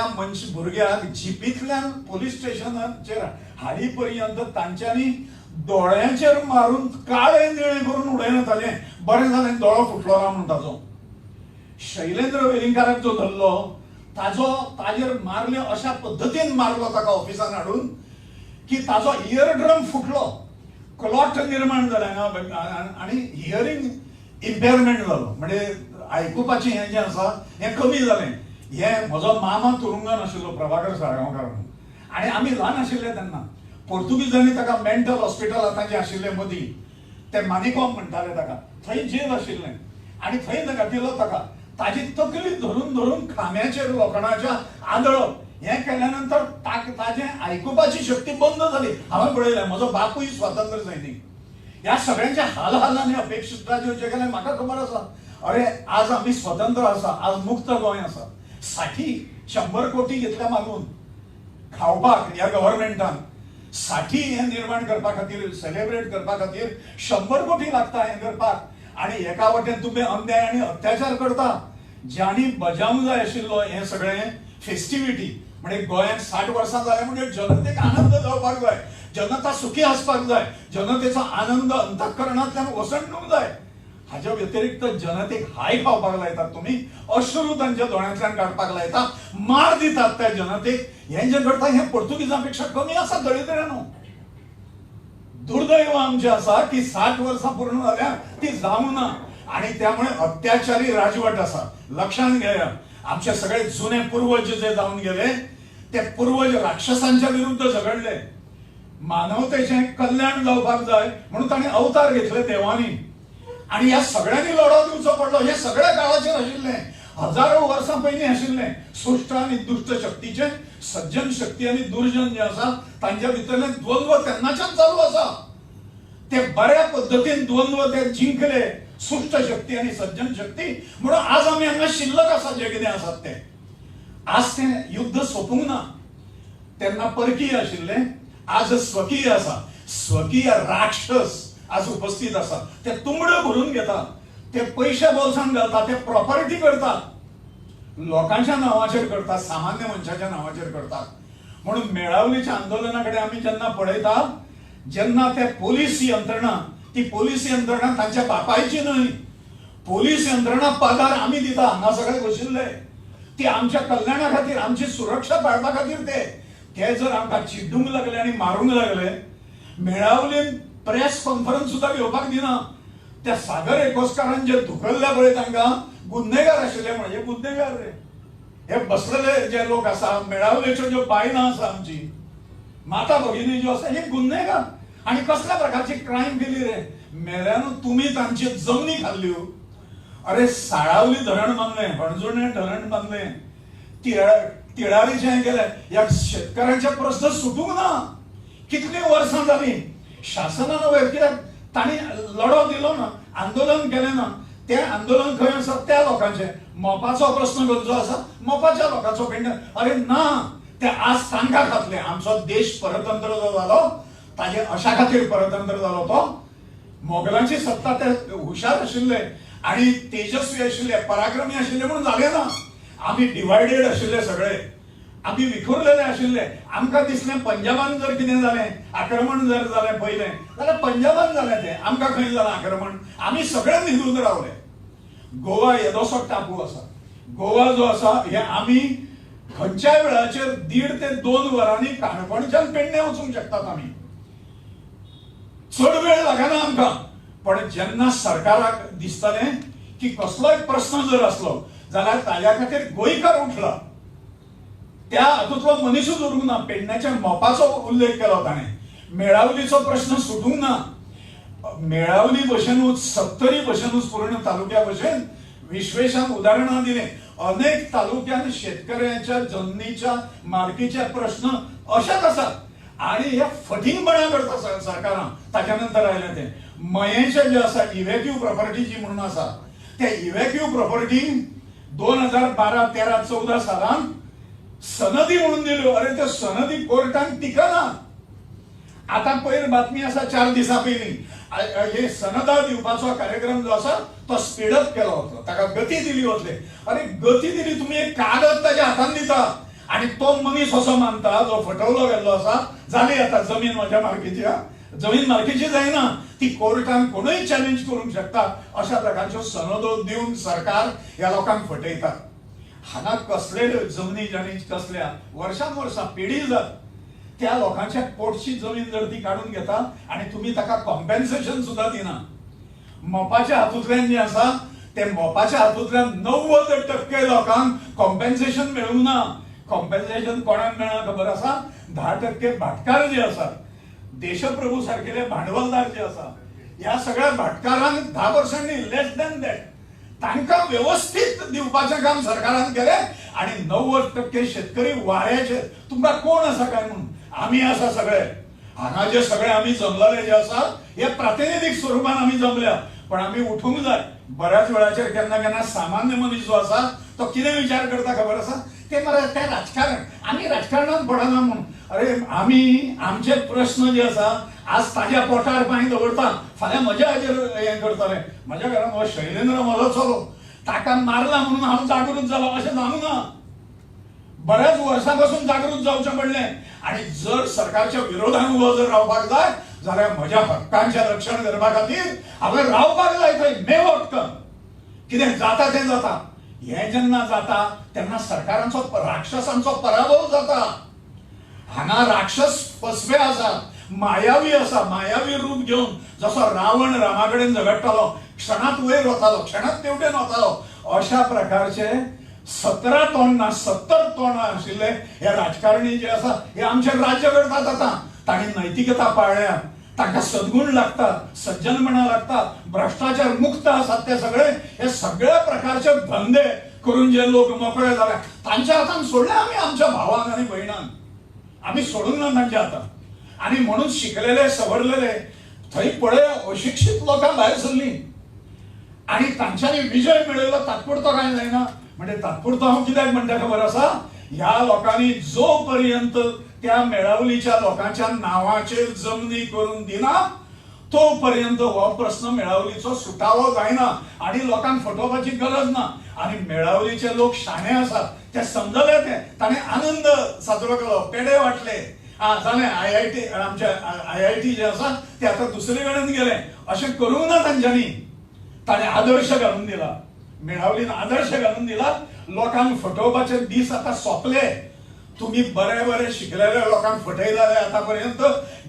L: भुरग्याक जिपींतल्यान पोलीस स्टेशनाचेर हाडी पर्यंत तांच्यांनी दोळ्यांचेर मारून काळे निळे करून उडयनाताले. बरें जालें दोळो फुटलो ना म्हणून ताचो. शैलेंद्र वेलिंगकाराक जो धरलो ताजेर मारले अशा पद्दतीन मारलो ताका ऑफिसान हाडून की ताजो इयर ड्रम फुटलो, क्लॉट निर्माण जालें आणि हियरिंग इम्पेअरमेंट जालो. म्हणजे आयकुपाचें हें जें आसा हें कमी जालें. हें म्हजो मामा तुरुंगान आशिल्लो प्रभाकर साळगांवकार म्हणून, आनी आमी ल्हान आशिल्ले तेन्ना पोर्तुगीजांनी ताका मेंटल हॉस्पिटल आतां जें आशिल्लें मदीं तें मानिकॉम म्हणटाले ताका, थंय जेल आशिल्लें आनी थंय घातिल्लो ताका. ताजी तकली धरून धरून खांब्याचेर लोखंडाच्या आदळप हें केल्या नंतर ताजें आयकुपाची शक्ती बंद जाली. हांवें पळयलें, म्हजो बापूय स्वातंत्र्य सैनीक. ह्या सगळ्यांचे हाल आनी अपेक्षित जेवचे गेले म्हाका खबर आसा. अरे आज आमी स्वतंत्र आसा, आज मुक्त गोंय आसा. 60-100 कोटी घेतल्या मागून खावपाक ह्या गव्हर्मेंटान 60 हें निर्माण करपा खातीर, सेलिब्रेट करपा खातीर 100 कोटी लागता हें करपाक. आनी एका वाटेन तुमी अन्याय आनी अत्याचार करता. ज्यांनी बजावंक जाय आशिल्लो हें सगळें फेस्टिविटी, म्हणजे गोंयांत 60 वर्सां जाले म्हणजे जनतेक आनंद जावपाक जाय, जनता सुखी आसपाक जाय, जनतेचो आनंद अंतःकरणांतल्यान ओसंडूंक जाय. हाच्या व्यतिरिक्त जनतेक हाय खावपाक लायतात तुमी, अश्रू तांच्या दोळ्यांतल्यान काडपाक लायता, मार दितात त्या जनतेक. हें जें करता हें पोर्तुगीजां पेक्षा कमी आसा दळिद्रांनो. दुर्दैव आमचें आसा की 60 वर्सां पूर्ण जाल्या ती जावंक ना, आनी त्यामुळे अत्याचारी राजवट आसा. लक्षांत घेया, आमचे सगळे जुने पूर्वज जे जावन गेले ते पूर्वज राक्षसांच्या विरुद्ध झगडले. मानवतेचें कल्याण जावपाक जाय म्हणून ताणें अवतार घेतले देवानी, आनी ह्या सगळ्यांनी लढो दिवचो पडलो. हे सगळ्या काळाचेर आशिल्लें, हजारो वर्सां पयलीं आशिल्लें. सुश्ट आनी दुश्ट शक्तीचें, सज्जन शक्ती आनी दुर्जन जे आसा तांच्या भितरलें द्वंद्व तेन्नाच्यान चालू आसा. ते बऱ्या पद्दतीन द्वंद्व ते जिंकले, सुश्ट शक्ती आनी सज्जन शक्ती. म्हणून आज आमी हांगा शिल्लक आसा जे कितें आसात ते. आज तें युद्ध सोंपूंक ना. तेन्ना परकीय आशिल्लें, आज स्वकीय आसा. स्वकीय राक्षस आज उपस्थित आसा. ते तुंबड्यो भरून घेतात, ते पयशे बोल्सांत घालतात, ते प्रॉपर्टी करतात, लोकांच्या नांवाचेर करतात, सामान्य मनशाच्या नांवाचेर करतात. म्हणून मेळावलीच्या आंदोलना कडेन आमी जेन्ना पळयता, जेन्ना ते पोलीस यंत्रणा, ती पोलीस यंत्रणा तांच्या बापायची न्हय, पोलीस यंत्रणा पगार आमी दिता हांगा सगळे बशिल्ले, ती आमच्या कल्याणा खातीर, आमची सुरक्षा पाळपा खातीर ते जर आमकां चिड्डूंक लागले आनी मारूंक लागले, मेळावलीन प्रेस कॉन्फरन्स सुद्धा घेवपाक दिना. त्या सागर एकोस्कारान जे धुकल्ल्या पळय तांकां गुन्हेगार आशिल्ले म्हणजे गुन्हेगार रे. हे बसलेले जे लोक आसा, मेळावलेच्यो ज्यो बायलां आसा आमची माता भगिनी ज्यो आसा, हे गुन्हेगार. आनी कसल्या प्रकारची क्रायम केली रे. मेल्यानू तुमी तांची जमनी खाल्ल्यो. अरे साळावली धरण बांदलें, हणजुणें धरण बांदलें, तिळारीचें केलें. ह्या शेतकारांचे प्रश्न सुटूंक ना. कितलीं वर्सां जालीं शासनान वयर, कित्याक तांणी लढो दिलो ना, आंदोलन केलें ना. तें आंदोलन खंय आसा, त्या लोकांचें. मोपाचो प्रश्न खंयचो आसा, मोपाच्या लोकांचो पेंड. अरे ना, ते आज तांकां खातले. आमचो देश परतंत्र जो जालो ताजे अशा खातीर परतंत्र जालो तो. मोगलांची सत्ता ते हुशार आशिल्ले आनी तेजस्वी आशिल्ले, पराक्रमी आशिल्ले म्हणून जालें ना. आमी डिवायडेड आशिल्ले सगळे, आमी विखुरलेले आशिल्ले. आमकां दिसलें पंजाबान जर कितें जालें, आक्रमण जर जालें पयलें जाल्यार पंजाबान जालें तें, आमकां खंय जालां आक्रमण. आमी सगळे न्हिदून रावले. गोवा येदोसो टापू आसा. गोवा जो आसा हे आमी खंयच्याय वेळाचेर 1.5 ते 2 वरांनी काणकोणच्यान पेडणे वचूंक शकतात आमी. चड वेळ लागना आमकां. पण जेन्ना सरकाराक दिसतलें की कसलोय प्रश्न जर आसलो जाल्यार ताज्या खातीर गोंयकार उठला, त्या हातूंतलो मनीसूच उरूंक ना. पेडण्याच्या मोपाचो उल्लेख केलो ताणें. मेळावलीचो प्रश्न सुटूंक ना. मेळावली भशेनूच 70 भशेनूच पूर्ण तालुक्या भशेन विश्वेशान उदाहरणां दिलें. अनेक तालुक्यान शेतकऱ्यांच्या जमनीच्या मालकीचे प्रश्न अशेच आसात. आणि हे फटिंगपणा करता सरकारान. ताच्या नंतर आयलें तें मयेचे जे आसा इव्हॅक्यू प्रॉपर्टी जी म्हणून आसा, त्या इव्हॅक्यू प्रॉपर्टी 2012, 13, 14 सालान सनदी म्हणून दिल्यो. अरे त्यो सनदी कोर्टान टिकना. आता पयर बातमी आसा 4 दिसां पयलीं, हे सनदा दिवपाचो कार्यक्रम जो आसा तो स्पीडअप केलो वतलो, ताका गती दिली वतली. अरे गती दिली, तुम्ही एक कागद ताच्या हातान दिता आणि तो मनीस असो मानता जो फटवलो गेल्लो आसा, जाली आता जमीन म्हज्या मालकीची. जमीन मालकीची जायना, ती कोर्टान कोणूय चॅलेंज करूंक शकता. अशा प्रकारच्यो सनदो दिवन सरकार ह्या लोकांक फटयता. हांगा कसले जमनी जाणी कसल्या वर्षां वर्सां पिढी जात त्या लोकांच्या पोटची जमीन जर ती काढून घेता आणि तुम्ही ताका कॉम्पेन्सेशन सुद्धा दिना. मोपाच्या हातूंतल्यान जे आसा ते मोपाच्या हातूंतल्यान 90% लोकांक कॉम्पेन्सेशन मेळूंक ना. कॉम्पेन्सेशन कोणाक मेळना खबर आसा? 10% भाटकार जे आसात, देशप्रभू सारकेले भांडवलदार जे आसा, ह्या सगळ्या भाटकारांक 10% लेस दॅन दॅट तांकां व्यवस्थित दिवपाचें काम सरकारान केलें. आणि 90% शेतकरी वाऱ्याचे. तुमकां कोण आसा काय म्हणून? आमी आसा सगळे. हांगा जे सगळे आमी जमलेले जे आसा हे प्रातिनिधीक स्वरुपान आमी जमल्या, पण आमी उठूंक जाय. बऱ्याच वेळाचेर केन्ना केन्ना सामान्य मनीस जो आसा तो कितें विचार करता खबर आसा? ते मरे ते राजकारण, आमी राजकारणांत पडना म्हणून. अरे आमी आमचे प्रश्न जे आसा आज ताज्या पोटार पांय दवरता, फाल्यां म्हज्या हाजेर हें करतले. म्हज्या घरांत हो शैलेंद्र मोलो चलो, ताका मारला म्हणून हांव जागृत जालो अशें जावंक ना. बऱ्याच वर्सां पासून जागृत जावचें पडलें. आणि जर सरकारच्या विरोधान उबो जर रावपाक जाय जाल्यार म्हज्या हक्कांचें रक्षण करपा खातीर हांवें रावपाक जाय थंय मेवटकन. कितें जाता तें जाता. हें जेन्ना जाता तेन्ना सरकारांचो राक्षसांचो पराभव जाता. हांगा राक्षस फसवे आसात, मायावी आसा, मायावी रूप घेवन जसो रावण रामा कडेन झगडटालो, क्षणात वयर वतालो, क्षणात तेवटेन वतालो, अशा प्रकारचे 17 तोंड ना 70 तोंड आशिल्ले हे राजकारणी जे आसा हे आमचे राज्य करतात. आतां तांणी नैतिकता पाळ्ळ्या, तांकां सद्गुण लागतात, सज्जनपणा लागतात, भ्रष्टाचार मुक्त आसात ते सगळे. हे सगळ्या प्रकारचे धंदे करून जे लोक मोकळे जाले तांच्या हातान सोडले आमी आमच्या भावांक आनी भयणांक. आमी सोडूंक ना तांच्या हातान. आणि म्हणून शिकलेले सवरलेले थंय पळय अशिक्षीत लोकां भायर सरलीं आणि तांच्यांनी विजय मेळयलो तात्पुरतो काय जायना. म्हणजे तात्पुरतो हांव कित्याक म्हणटा खबर आसा? ह्या लोकांनी जो पर्यंत त्या मेळावलीच्या लोकांच्या नावाचेर जमनी करून दिना तो पर्यंत हो प्रश्न मेळावलीचो सुटावो जायना आणि लोकांक फटोवपाची गरज ना. आणि मेळावलीचे लोक शाणे आसात, ते समजले, ते ताणें आनंद साजरो केलो, पेडे वाटले. जालें IIT आमच्या IIT जे आसा ते आतां दुसरे कडेन गेले. अशें करूंक ना तांच्यांनी. ताणें आदर्श घालून दिला, मेळावलीन आदर्श घालून दिला. लोकांक फटोवपाचे दीस आतां सोंपले. तुम्ही बरे शिकलेल्या लोकांक फटयताले आतापर्यंत.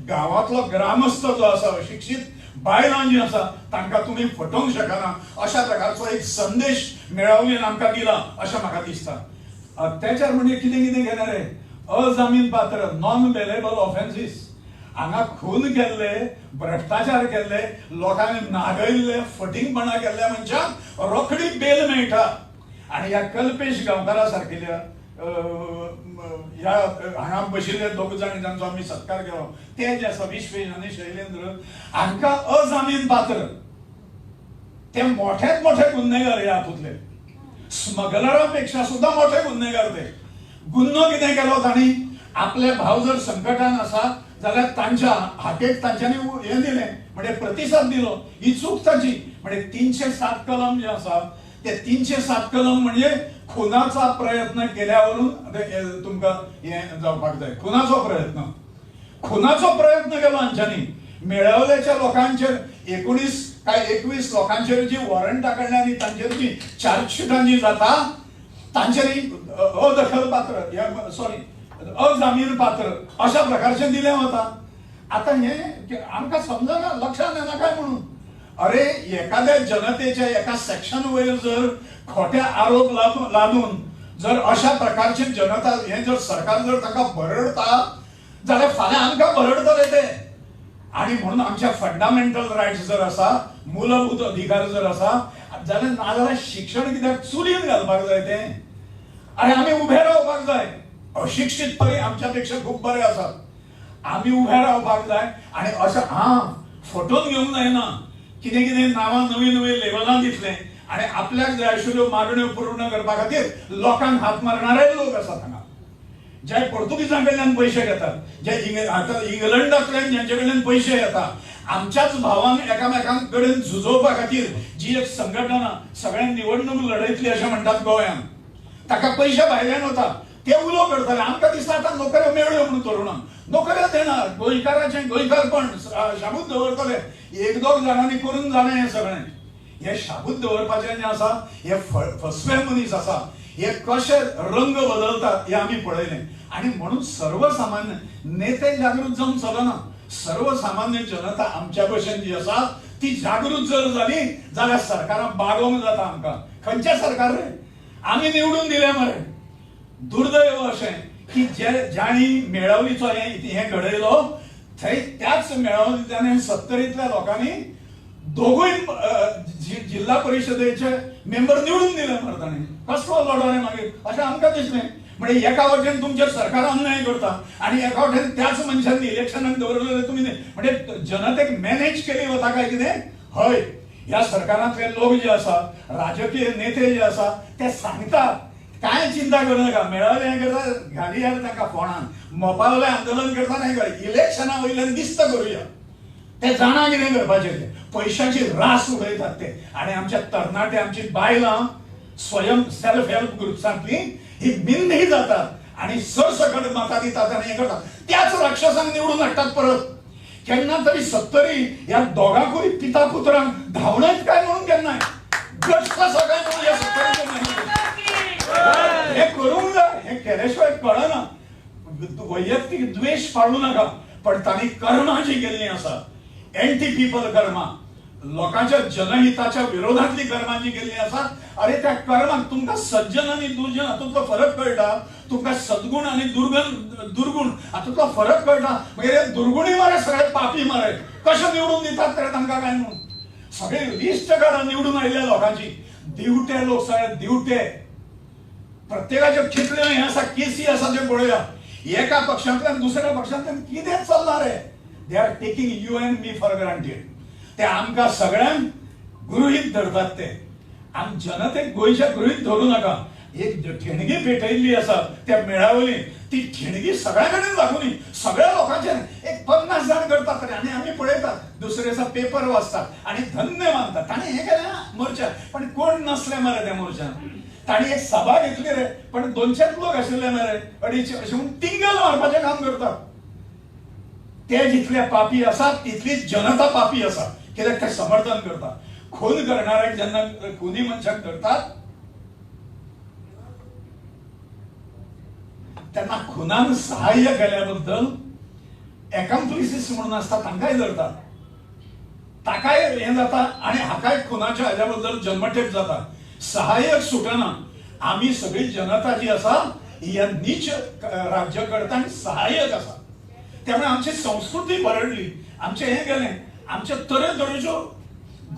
L: गांवांतलो ग्रामस्थ जो आसा, अशिक्षीत बायलां जी आसा तांकां तुम्ही फटोवंक शकना. अशा प्रकारचो एक संदेश मेळावलीन आमकां दिला अशें म्हाका दिसता. अत्याचार म्हणजे कितें कितें केलें रे? अजामीन पात्र, नॉन बेलेबल ऑफेन्सीस. हांगा खून केल्ले, भ्रष्टाचार केल्ले, लोकांनी नागयल्ले, फटिंगपणा केल्ल्या मनशाक रोखडी बेल मेळटा. आणि ह्या कल्पेश गांवकारा सारकेल्या ह्या हांगा बशिल्ले दोग जाण जांचो आमी सत्कार केलो ते जे आसा विश्वेश आनी शैलेंद्र हांकां अजामीन पात्र. ते मोठ्यात मोठे गुन्हेगार ह्या हातूंतले, स्मगलरा पेक्षा सुद्धा मोठे गुन्हेगार. ते गुन्हो कितें केलो तांणी? आपले भाव जर संकटान आसा जाल्यार तांच्या हाकेक तांच्यांनी हें दिलें, म्हणजे प्रतिसाद दिलो. ही चूक ताची. म्हणजे 307 कलम जे आसा ते 307 कलम म्हणजे खुनाचा प्रयत्न केल्यावरून तुमकां हें जावपाक जाय. खुनाचो प्रयत्न केलो हांच्यांनी. मेळावल्याच्या लोकांचेर 19 काय 21 लोकांचेर जी वॉरंटा काडल्या आनी तांचेर जी चार्जशिटां जी जाता तांचेर अदखल पात्र सॉरी अजामीन पात्र अशा प्रकारचे दिले वता. आता हे आमकां समजना, लक्षात येना काय म्हणून. अरे एखाद्या जनतेच्या एका सेक्शन वयर जर खोटे आरोप लादून जर अशा प्रकारची जनता हे जर सरकार जर ताका भरडता जाल्यार फाल्यां आमकां भरडतले ते. आणि म्हणून आमच्या फंडामेंटल रायट्स जर आसा, मूलभूत अधिकार जर आसा जाल्यार नाजाल्यार शिक्षण कित्याक चुलीन घालपाक जाय ते. आनी आमी उभे रावपाक जाय. अशिक्षीत तरी आमच्या पेक्षा खूब बरे आसात. आमी उभे रावपाक जाय. आणि अशें फटोवन घेवंक जायना. कितें कितें नांवां नवीं नवीं लेबलां दितले आणि आपल्याक जाय आशिल्ल्यो मागण्यो पूर्ण करपा खातीर लोकांक हात मारणारे लोक आसात हांगा. जे पोर्तुगीजां कडल्यान पयशे घेतात, जे आतां इंग्लंडांतल्यान जेंचे कडल्यान पयशे येता, आमच्याच भावांक एकामेकां कडेन झुजोवपा खातीर जी एक संघटना सगळ्यांक निवडणूक लढयतली अशें म्हणटात गोंयांत, ताका पयशे भायल्यान वता. ते उलो करतले. आमकां दिसता आतां नोकऱ्यो मेळ्ळ्यो म्हणून तरुणांक. नोकऱ्यो देणार. गोंयकाराचें गोंयकारपण शाबूत दवरतले. 1-2 जाणांनी करून जालें हें सगळें. हे शाबूत दवरपाचें जें आसा हे फसवे मनीस आसा हे कशे रंग बदलतात हे आमी पळयलें. आणि म्हणून सर्वसामान्य नेते जागृत जावन चलना. सर्वसामान्य जनता आमच्या भशेन जी आसा ती ती जागृत जर झाली जाल्यार सरकारां बागोवंक जाता आमकां. खंयचें सरकार रे? आमी निवडून दिले मरे. दुर्दैव अशें की ज्यांनी मेळावळीचो हें घडयलो थंय त्याच मेळावळींतल्यान 70तल्या लोकांनी दोगूय जिल्हा परिशदेचे मेंबर निवडून दिले मरे तांणी. कसलो लढो रे मागीर अशें आमकां दिसलें. म्हणजे एका वटेन तुमचे सरकार अन्याय करता आणि एका वटेन त्याच मनशांनी इलेक्शनाक दवरलेले तुमी म्हणजे जनतेक मॅनेज केली वता काय कितें? हय, ह्या सरकारांतले लोक जे आसा, राजकीय नेते जे आसा ते सांगतात काय चिंता करू नका, मेळावले हें करता घाली तांकां फोंडान, मोपावले आंदोलन करता नाही कर, इलेक्शना वयल्यान दिस्त करूया. ते जाणा कितें करपाचें तें पयशांची रास उडयतात ते. आनी आमच्या तरणाटे आमची बायलां स्वयं सेल्फ हेल्प ग्रुप्सांतली ही बिंदी जातात आणि सरसकट मतां दितात आणि हे करतात. त्याच राक्षसांक निवडून हाडटात परत. केन्ना तरी 70 ह्या दोगांकूय पिता पुत्रांक धांवणेच काय म्हणून केन्नाय गट्स कसो काय म्हणून ह्या 70 हे करूंक जाय. हे केल्याशिवाय कळना. वैयक्तीक द्वेष पाडू नका, पण तांणी कर्मां जी केल्लीं आसा, एंटी पीपल कर्मां, लोकांच्या जनहिताच्या विरोधातली कर्मां जी केल्लीं आसात, अरे त्या कर्मांक तुमकां सज्जन आनी दुर्जन हातूंतलो फरक कळटा, तुमकां सद्गुण आनी दुर्गुण हातूंतलो फरक कळटा. मागीर हे दुर्गुणी मरे सगळे पापी मरे कशें निवडून दितात तर तांकां काय म्हणून. सगळे लिस्ट काडा निवडून आयिल्ल्या लोकांची. दिवटे लोक सगळे दिवटे. प्रत्येकाचे कितले हे आसा केसी आसा ते पळोवया. एका पक्षांतल्यान दुसऱ्या पक्षांतल्यान कितें चल्लां रे? They are taking you and me for granted. ते आमकां सगळ्यांक गृहीत धरतात ते. आम जनतेक गोंयच्या गृहीत धरू नका. एक ठेणगी पेटयल्ली आसा त्या मेळावळीन, ती ठेणगी सगळ्या कडेन लागूनी सगळ्या लोकांचेर एक 50 जाण करतात रे. आनी आमी पळयतात दुसरे दिसा पेपर वाचतात आणि धन्य मानतात ताणें हें केलें मोर्चा. पण कोण नसले मरे त्या मोर्चान. ताणी एक सभा घेतली रे, पण 200 लोक आशिल्ले मरे, 250 अशें म्हणून टिंगल मारपाचें काम करतात. ते जितले पापी आसात तितलीच जनता पापी आसा, कित्याक ते समर्थन करतात. खून करणाऱ्याक जेन्ना खुनी मनशाक धरतात तेन्ना खुनान सहाय्य केल्या बद्दल एकम्प्लिसीस म्हणून आसता तांकांय धरतात. ताकाय हें जाता आनी हाकाय खुनाच्या हाज्या बद्दल जन्मठेप जाता. सहाय्यक सुटना. आमी सगळी जनता जी आसा ह्या नीच राज्यकर्त्यांक सहाय्यक आसा. त्यामुळे आमची संस्कृती बरडली. आमचे हे गेले, आमचे तरेतरेच्यो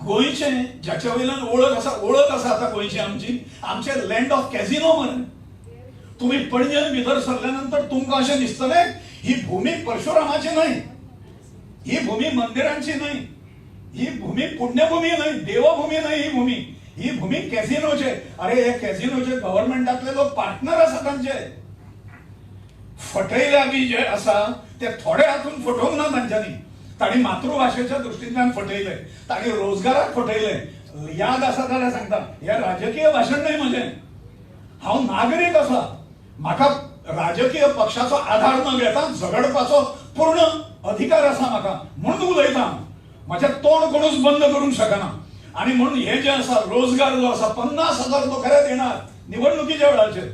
L: गोंयचे ज्याच्या वयल्यान ओळख आसा आता गोंयची आमची, आमचे लँड ऑफ कॅझिनो मरे. तुम्ही पणजेन भितर सरल्यानंतर तुमकां अशें दिसतलें ही भूमी परशुरामाची न्हय, ही भूमी मंदिरांची न्हय, ही भूमी पुण्यभूमी न्हय, देवभूमी न्हय. ही भूमी कॅझिनोचे. अरे हे कॅझिनोचे गव्हर्नमेंटातले लोक पार्टनर आसा तांचे. फटयल्या बी जे आसा ते थोडे हातून फटोवंक ना तांच्यांनी. तांणी मातृभाशेच्या दृश्टींतल्यान फटयले, तांणी रोजगाराक फटयले. याद आसा जाल्यार सांगता, हे राजकीय भाशण न्हय म्हजें. हांव नागरीक आसा, म्हाका राजकीय पक्षाचो आधार न घेता झगडपाचो पूर्ण अधिकार आसा म्हाका, म्हणून उलयता. म्हजें तोंड कोणूच बंद करूंक शकना. आणि म्हणून हे जे आसा रोजगार जो आसा 50,000 तो खरें देणार निवडणुकीच्या वेळाचेर.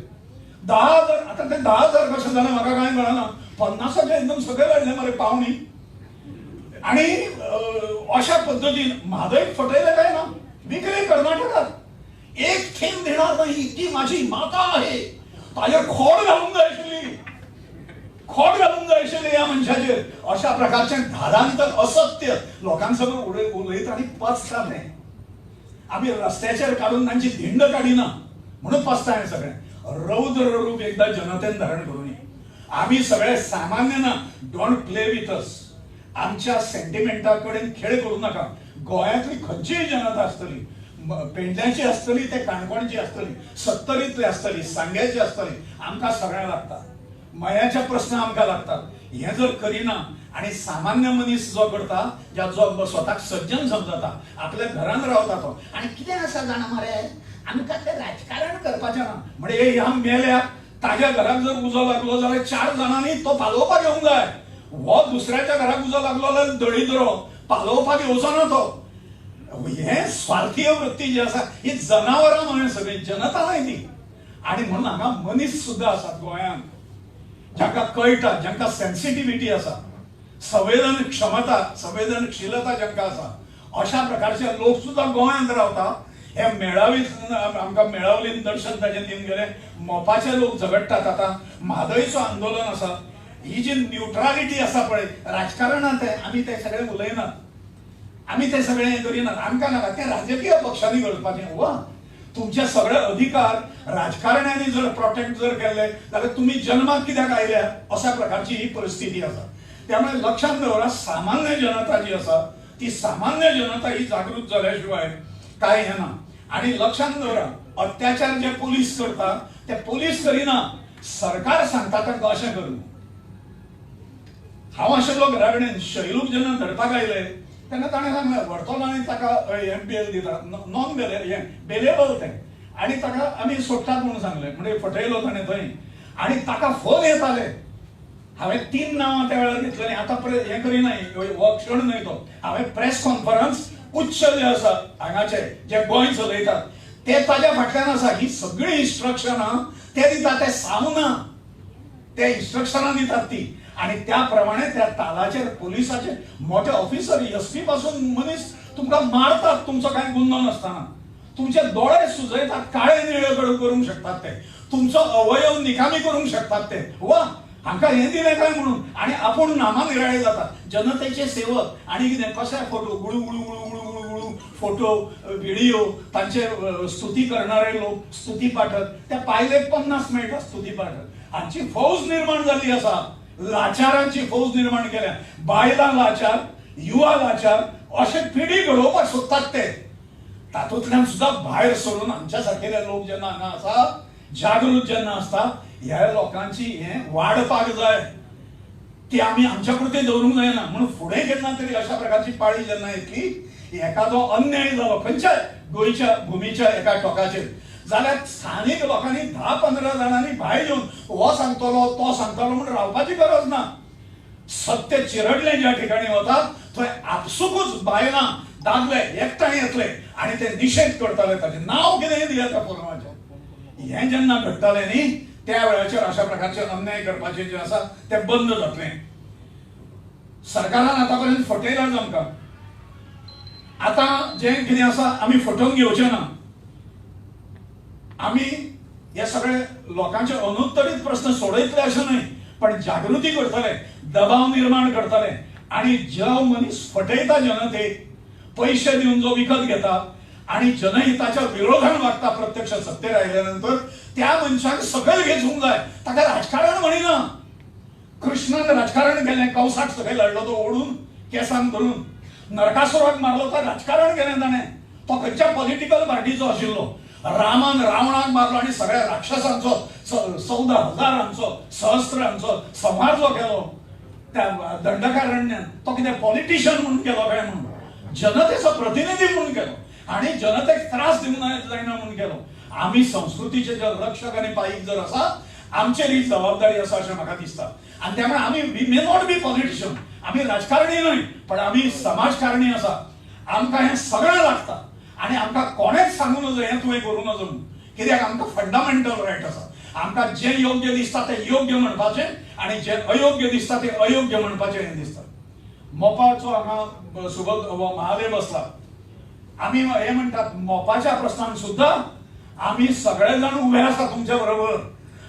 L: 10,000 आता ते 10,000 कशें जालें म्हाका कांय कळना. 50चे एकदम सगळे वाडले मरे पावणी. आणि अशा पद्धतीन म्हादय फटयले काय ना. विकले कर्नाटकात. एक थेंब देणार नाही, ती माझी माता आहे. ताजेर खोड घालूंक जाय आशिल्ली, खोड घालूंक जाय आशिल्ली ह्या मनशाचेर. अशा प्रकारचे धाडांतर असत्य लोकांसमोर उलयता आनी पचतात. हे आमी रस्त्याचेर काडून तांची धिंड काडिना म्हणून पचता हे सगळें. रौद्र रूप एकदा जनतेन धारण करून आमी सगळे सामान्य ना. Don't play with us. आमच्या सेंटिमेंटा कडेन खेळ करू नका. गोंयांतली खंयचीय जनता आसतली, पेडण्याची आसतली ते काणकोणची आसतली, 70तली आसतली, सांग्याची आसतली, आमकां सगळ्यांक लागता. मयाचे प्रश्न आमकां लागतात. हे जर करिना आणि सामान्य मनीस जो करता, जो स्वताक सज्जन समजता, आपल्या घरान रावता तो, आणि कितें आसा जाणा मरे, आमकां ते राजकारण करपाचें ना. म्हणजे ह्या मेल्याक ताज्या घराक जर उजो लागलो जाल्यार 4 जाणांनी तो पालोवपाक येवंक जाय. हो दुसऱ्याच्या घराक उजो लागलो जाल्यार दळिद्रो पालोवपाक येवचो ना तो. हे स्वार्थीय वृत्ती जी आसा ही जनावरां म्हण सगळी जनता न्हय ती. आणि म्हणून हांगा मनीस सुद्धा आसात गोंयांत जांकां कळटा, जांकां सेन्सिटिव्हिटी आसा, संवेदनशीलता जांकां आसा. अशा प्रकारचे लोक सुद्धा गोंयांत रावता. हे मेळावीत आमकां मेळावलीन दर्शन ताजें दिवन गेले. मोपाचे लोक झगडटात. आतां म्हादयचो आंदोलन आसा, ही जी न्यूट्रलिटी आसा पळय राजकारणांत आमी ते सगळे उलयनात, आमी ते सगळे हें करिनात. आमकां नाका ते राजकीय पक्षांनी करपाचें. वा तुमचे सगळे अधिकार राजकारण्यांनी जर प्रोटेक्ट जर केले जाल्यार तुम्ही जन्माक कित्याक आयल्या अशा प्रकारची ही परिस्थिती आसा. त्यामुळे लक्षात दवरा, सामान्य जनता जी आसा ती सामान्य जनता ही जागृत जाल्या शिवाय काय हे ना. आणि लक्षात दवरा, अत्याचार जे पोलीस करता ते पोलीस करिना, सरकार सांगता तांकां अशें कर. हांव आशिल्लो घरा कडेन शैलूक जेन्ना धरपाक आयले तेन्ना ताणें सांगलें व्हरतलो आनी ताका बेल दिता, नॉन बेलेबल तें, आनी ताका आमी सोडटात म्हणून सांगलें. म्हणजे फटयलो ताणें थंय आनी ताका फोन येताले. हांवें 3 नांवां त्या वेळार घेतलेलीं. आतां हें करिना, हो क्षण न्हय तो. हांवें प्रेस कॉन्फरन्स उच्च जे आसा हांगाचे जे गोंय चलयतात ते ताज्या फाटल्यान आसा. ही सगळीं इन्स्ट्रक्शनां ते दितात, ते सावना ते इन्स्ट्रक्शनां दितात ती. आणि त्याप्रमाणे त्या तालाचेर पोलिसाचे मोठे ऑफिसर एसपी पासून मनीस तुमकां मारतात तुमचो कांय गुन्हो नासतना. तुमचे दोळे सुजयतात, काळे निळे करूंक शकतात ते, तुमचो अवयव निकामी करूंक शकतात ते. वा हांकां हें दिलें काय म्हणून आनी आपूण नामानिराळे जातात. जनतेचे सेवक आनी कितें कशे फोटो गुळू गुळू गुळू गुळू गुळू गुळू फोटो व्हिडिओ तांचे स्तुती करणारे लोक स्तुती पाठक ते पायले 50 मेळटा स्तुती पाठक. हांची फौज निर्माण जाल्ली आसा. लाचारांची फौज निर्माण केल्या. बायलां लाचार, युवा लाचार अशे पिढी घडोवपाक सोदतात ते. तातूंतल्यान सुद्धा भायर सरून आमच्या सारकेले लोक जेन्ना हांगा आसा, जागृत जेन्ना आसता, ह्या लोकांची हें वाडपाक जाय. ती आमी आमच्या पुरते दवरूंक जायना. म्हणून फुडें केन्ना तरी अशा प्रकारची पाळी जेन्ना येतली, एखादो अन्याय जालो खंयच्याय गोंयच्या भुमीच्या एका टोकाचेर जाल्यार स्थानीक लोकांनी 10-15 जाणांनी भायर येवन हो सांगतलो तो सांगतलो म्हणून रावपाची गरज ना. सत्य चिरडले ज्या ठिकाणी वतात थंय आपसूकच बायलां दादले एकठांय येतले आनी ते निषेध करताले. ताचें नांव कितेंय दिया त्या फोरमाचें. हें जेन्ना घडटालें न्ही त्या वेळाचेर अशा प्रकारचे अन्याय करपाचें जें आसा तें बंद जातलें. सरकारान आतां पर्यंत फटयलां आमकां. आतां जें कितें आसा आमी फटोवन घेवचें ना. आमी हे सगळे लोकांचे अनुत्तरीत प्रश्न सोडयतले अशें न्हय, पण जागृती करतले, दबाव निर्माण करतले. आणि जो मनीस फटयता जनतेक, पैसे दिवन जो विकत घेता आणि जनहिताच्या विरोधान वागता प्रत्यक्ष सत्तेर आयल्यानंतर, त्या मनशाक सकयल घेवंक जाय. ताका राजकारण म्हणिना. कृष्णान राजकारण केलें, कंसाक सकयल हाडलो तो ओडून केंसान धरून. नरकासुराक मारलो तो राजकारण केलें ताणें. तो खंयच्या पॉलिटिकल पार्टीचो आशिल्लो. रामान रावणाक मारलो आणि सगळ्या राक्षसांचो 14,000 सहस्रांचो संहार जो केलो त्या दंडकारण्यान, तो कितें पॉलिटिशियन म्हणून केलो काय म्हणून, जनतेचो प्रतिनिधी म्हणून केलो आणि जनतेक त्रास दिवंक जायना म्हणून केलो. आमी संस्कृतीचे जे रक्षक आणि पाईक जर आसा, आमचेर ही जबाबदारी आसा अशें म्हाका दिसता. आणि त्यामुळे आमी we may not be politician, आमी राजकारणी न्हय, पण आमी समाजकारणी आसा. आमकां हें सगळें लागता आणि आमकां कोणेच सांगूं नजो हें तुवें करूं नजो म्हणून. कित्याक आमकां फंडामेंटल रायट आसा. आमकां जें योग्य दिसता तें योग्य म्हणपाचें आणि जें अयोग्य दिसता तें अयोग्य म्हणपाचें हें दिसता. मोपाचो हांगा सुबोध महादेव बसला. आमी हे म्हणटात मोपाच्या प्रश्नान सुद्धा आमी सगळे जाण उबे आसा तुमच्या बरोबर.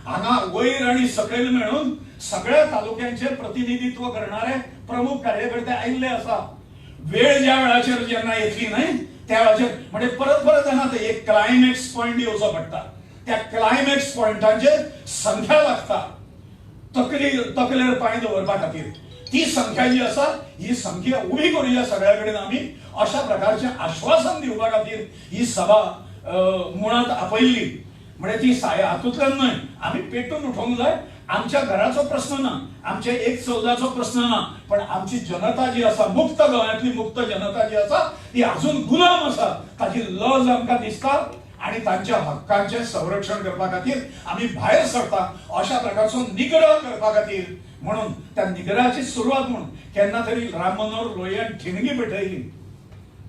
L: हांगा वयर आनी सकयल मेळून सगळ्या तालुक्यांचे प्रतिनिधित्व करणारे प्रमुख कार्यकर्ते आयिल्ले आसा. वेळ ज्या वेळाचेर जेन्ना येतली न्हय त्या वेळाचेर म्हणजे परत परत येना, ते एक क्लायमॅक्स पॉयंट येवचो पडटा. त्या क्लायमॅक्स पॉयंटाचेर संख्या लागता तकलेर पांय दवरपा खातीर. ती संख्या जी आसा ही संख्या उबी करूया सगळ्या कडेन आमी. अशा प्रकारचें आश्वासन दिवपा खातीर ही सभा मुळांत आपयल्ली. म्हणजे ती हातूंतल्यान न्हय, आमी पेटून उठोवंक जाय. आमच्या घराचो प्रश्न ना, आमचे एक चौदाचो प्रश्न ना, पण आमची जनता जी आसा, मुक्त गोंयांतली मुक्त जनता जी आसा ती अजून गुलाम आसा. ताची लज आमकां दिसता आणि तांच्या हक्कांचे संरक्षण करपा खातीर आमी भायर सरता. अशा प्रकारचो निग्रह करपा खातीर म्हणून त्या निग्रहाची सुरवात म्हणून केन्ना तरी राम मनोहर लोहियान ठिणगी पेटयली.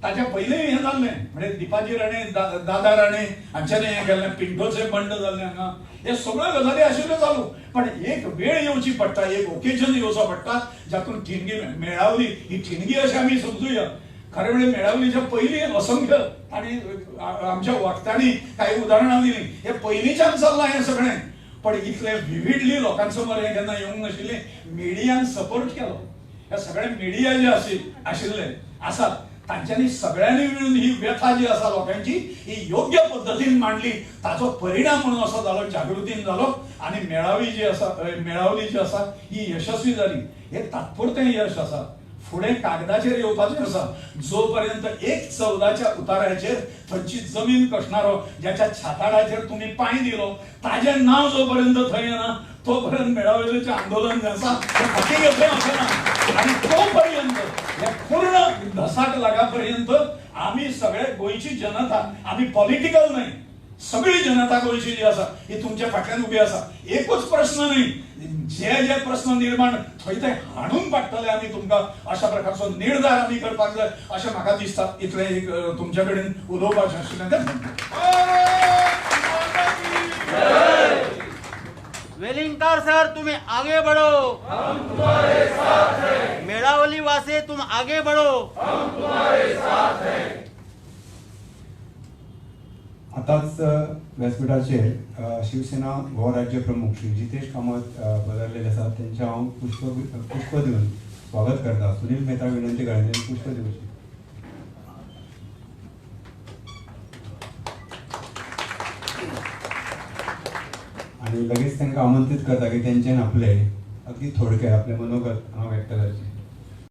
L: ताच्या पयलीं हें जाल्लें, म्हणजे दिपाजी राणे, दादा राणे हांच्यानी हें केल्लें, पिंटोचे बंड जाल्ले हांगा. हे सगळ्यो गजाली आशिल्ल्यो चालू, पण एक वेळ येवची पडटा, एक ओकेजन येवचो पडटा जातून ठिणगी मेळावली. ही ठिणगी अशी आमी समजुया. खरे म्हणजे मेळावलीच्या पहिली असंख्य आणि आमच्या वक्त्यांनी काही उदाहरणां दिली हे पयलींच्यान चल्लां हे सगळें पण इतले विविडली लोकांसमोर हे केन्ना येवंक नाशिल्लें मिडियान सपोर्ट केलो हे सगळे मिडिया जे आशिल्ले आसात तांच्यांनी सगळ्यांनी मिळून ही व्यथा जी आसा लोकांची ही योग्य पद्धतीन मांडली ताचो परिणाम म्हणून असो जालो जागृतीन जालो आणि मेळावी जी आसा मेळावली जी आसा ही यशस्वी जाली हे तात्पुरतें यश आसा फुडें कागदाचेर येवपाचें आसा जोपर्यंत 1/14च्या उतार्याचेर थंयची जमीन कसणारो ज्याच्या छाताडाचेर तुम्ही पांय दिलो ताजें नांव जोपर्यंत थंय येना तोपर्यंत मेळावलेचें आंदोलन जें आसा तें फाटीं घेतलें वचना आनी तोपर्यंत हे पूर्ण धसाक लागा पर्यंत आमी सगळे गोंयची जनता आमी पॉलिटिकल न्हय सगळी जनता गोंयची जी आसा ही तुमच्या फाटल्यान उबी आसा एकूच प्रश्न न्हय जे प्रश्न निर्माण थंय ते हाडून पाडटले आमी तुमकां अशा प्रकारचो निर्धार आमी करपाक जाय अशें म्हाका दिसता इतलें एक तुमच्या कडेन उलोवपाचें आशिल्लें तें
C: वेलिंगकर सर तुम्हें आगे बढ़ो, हम तुम्हारे साथ हैं। मेड़ावली वासे तुम आगे बढ़ो, हम तुम्हारे साथ हैं।
B: आताच व्यासपीठाचेर शिवसेना गोवा राज्य प्रमुख श्री जितेश कामत पदारलेले आसात त्यांचे हांव पुष्प दिवन स्वागत करता सुनील मेहता विनंती करता पुष्प दिवची आणि लगेच त्यांना आमंत्रित करता की त्यांच्यान आपले अगदी थोडके आपले मनोगत हांव व्यक्त करचें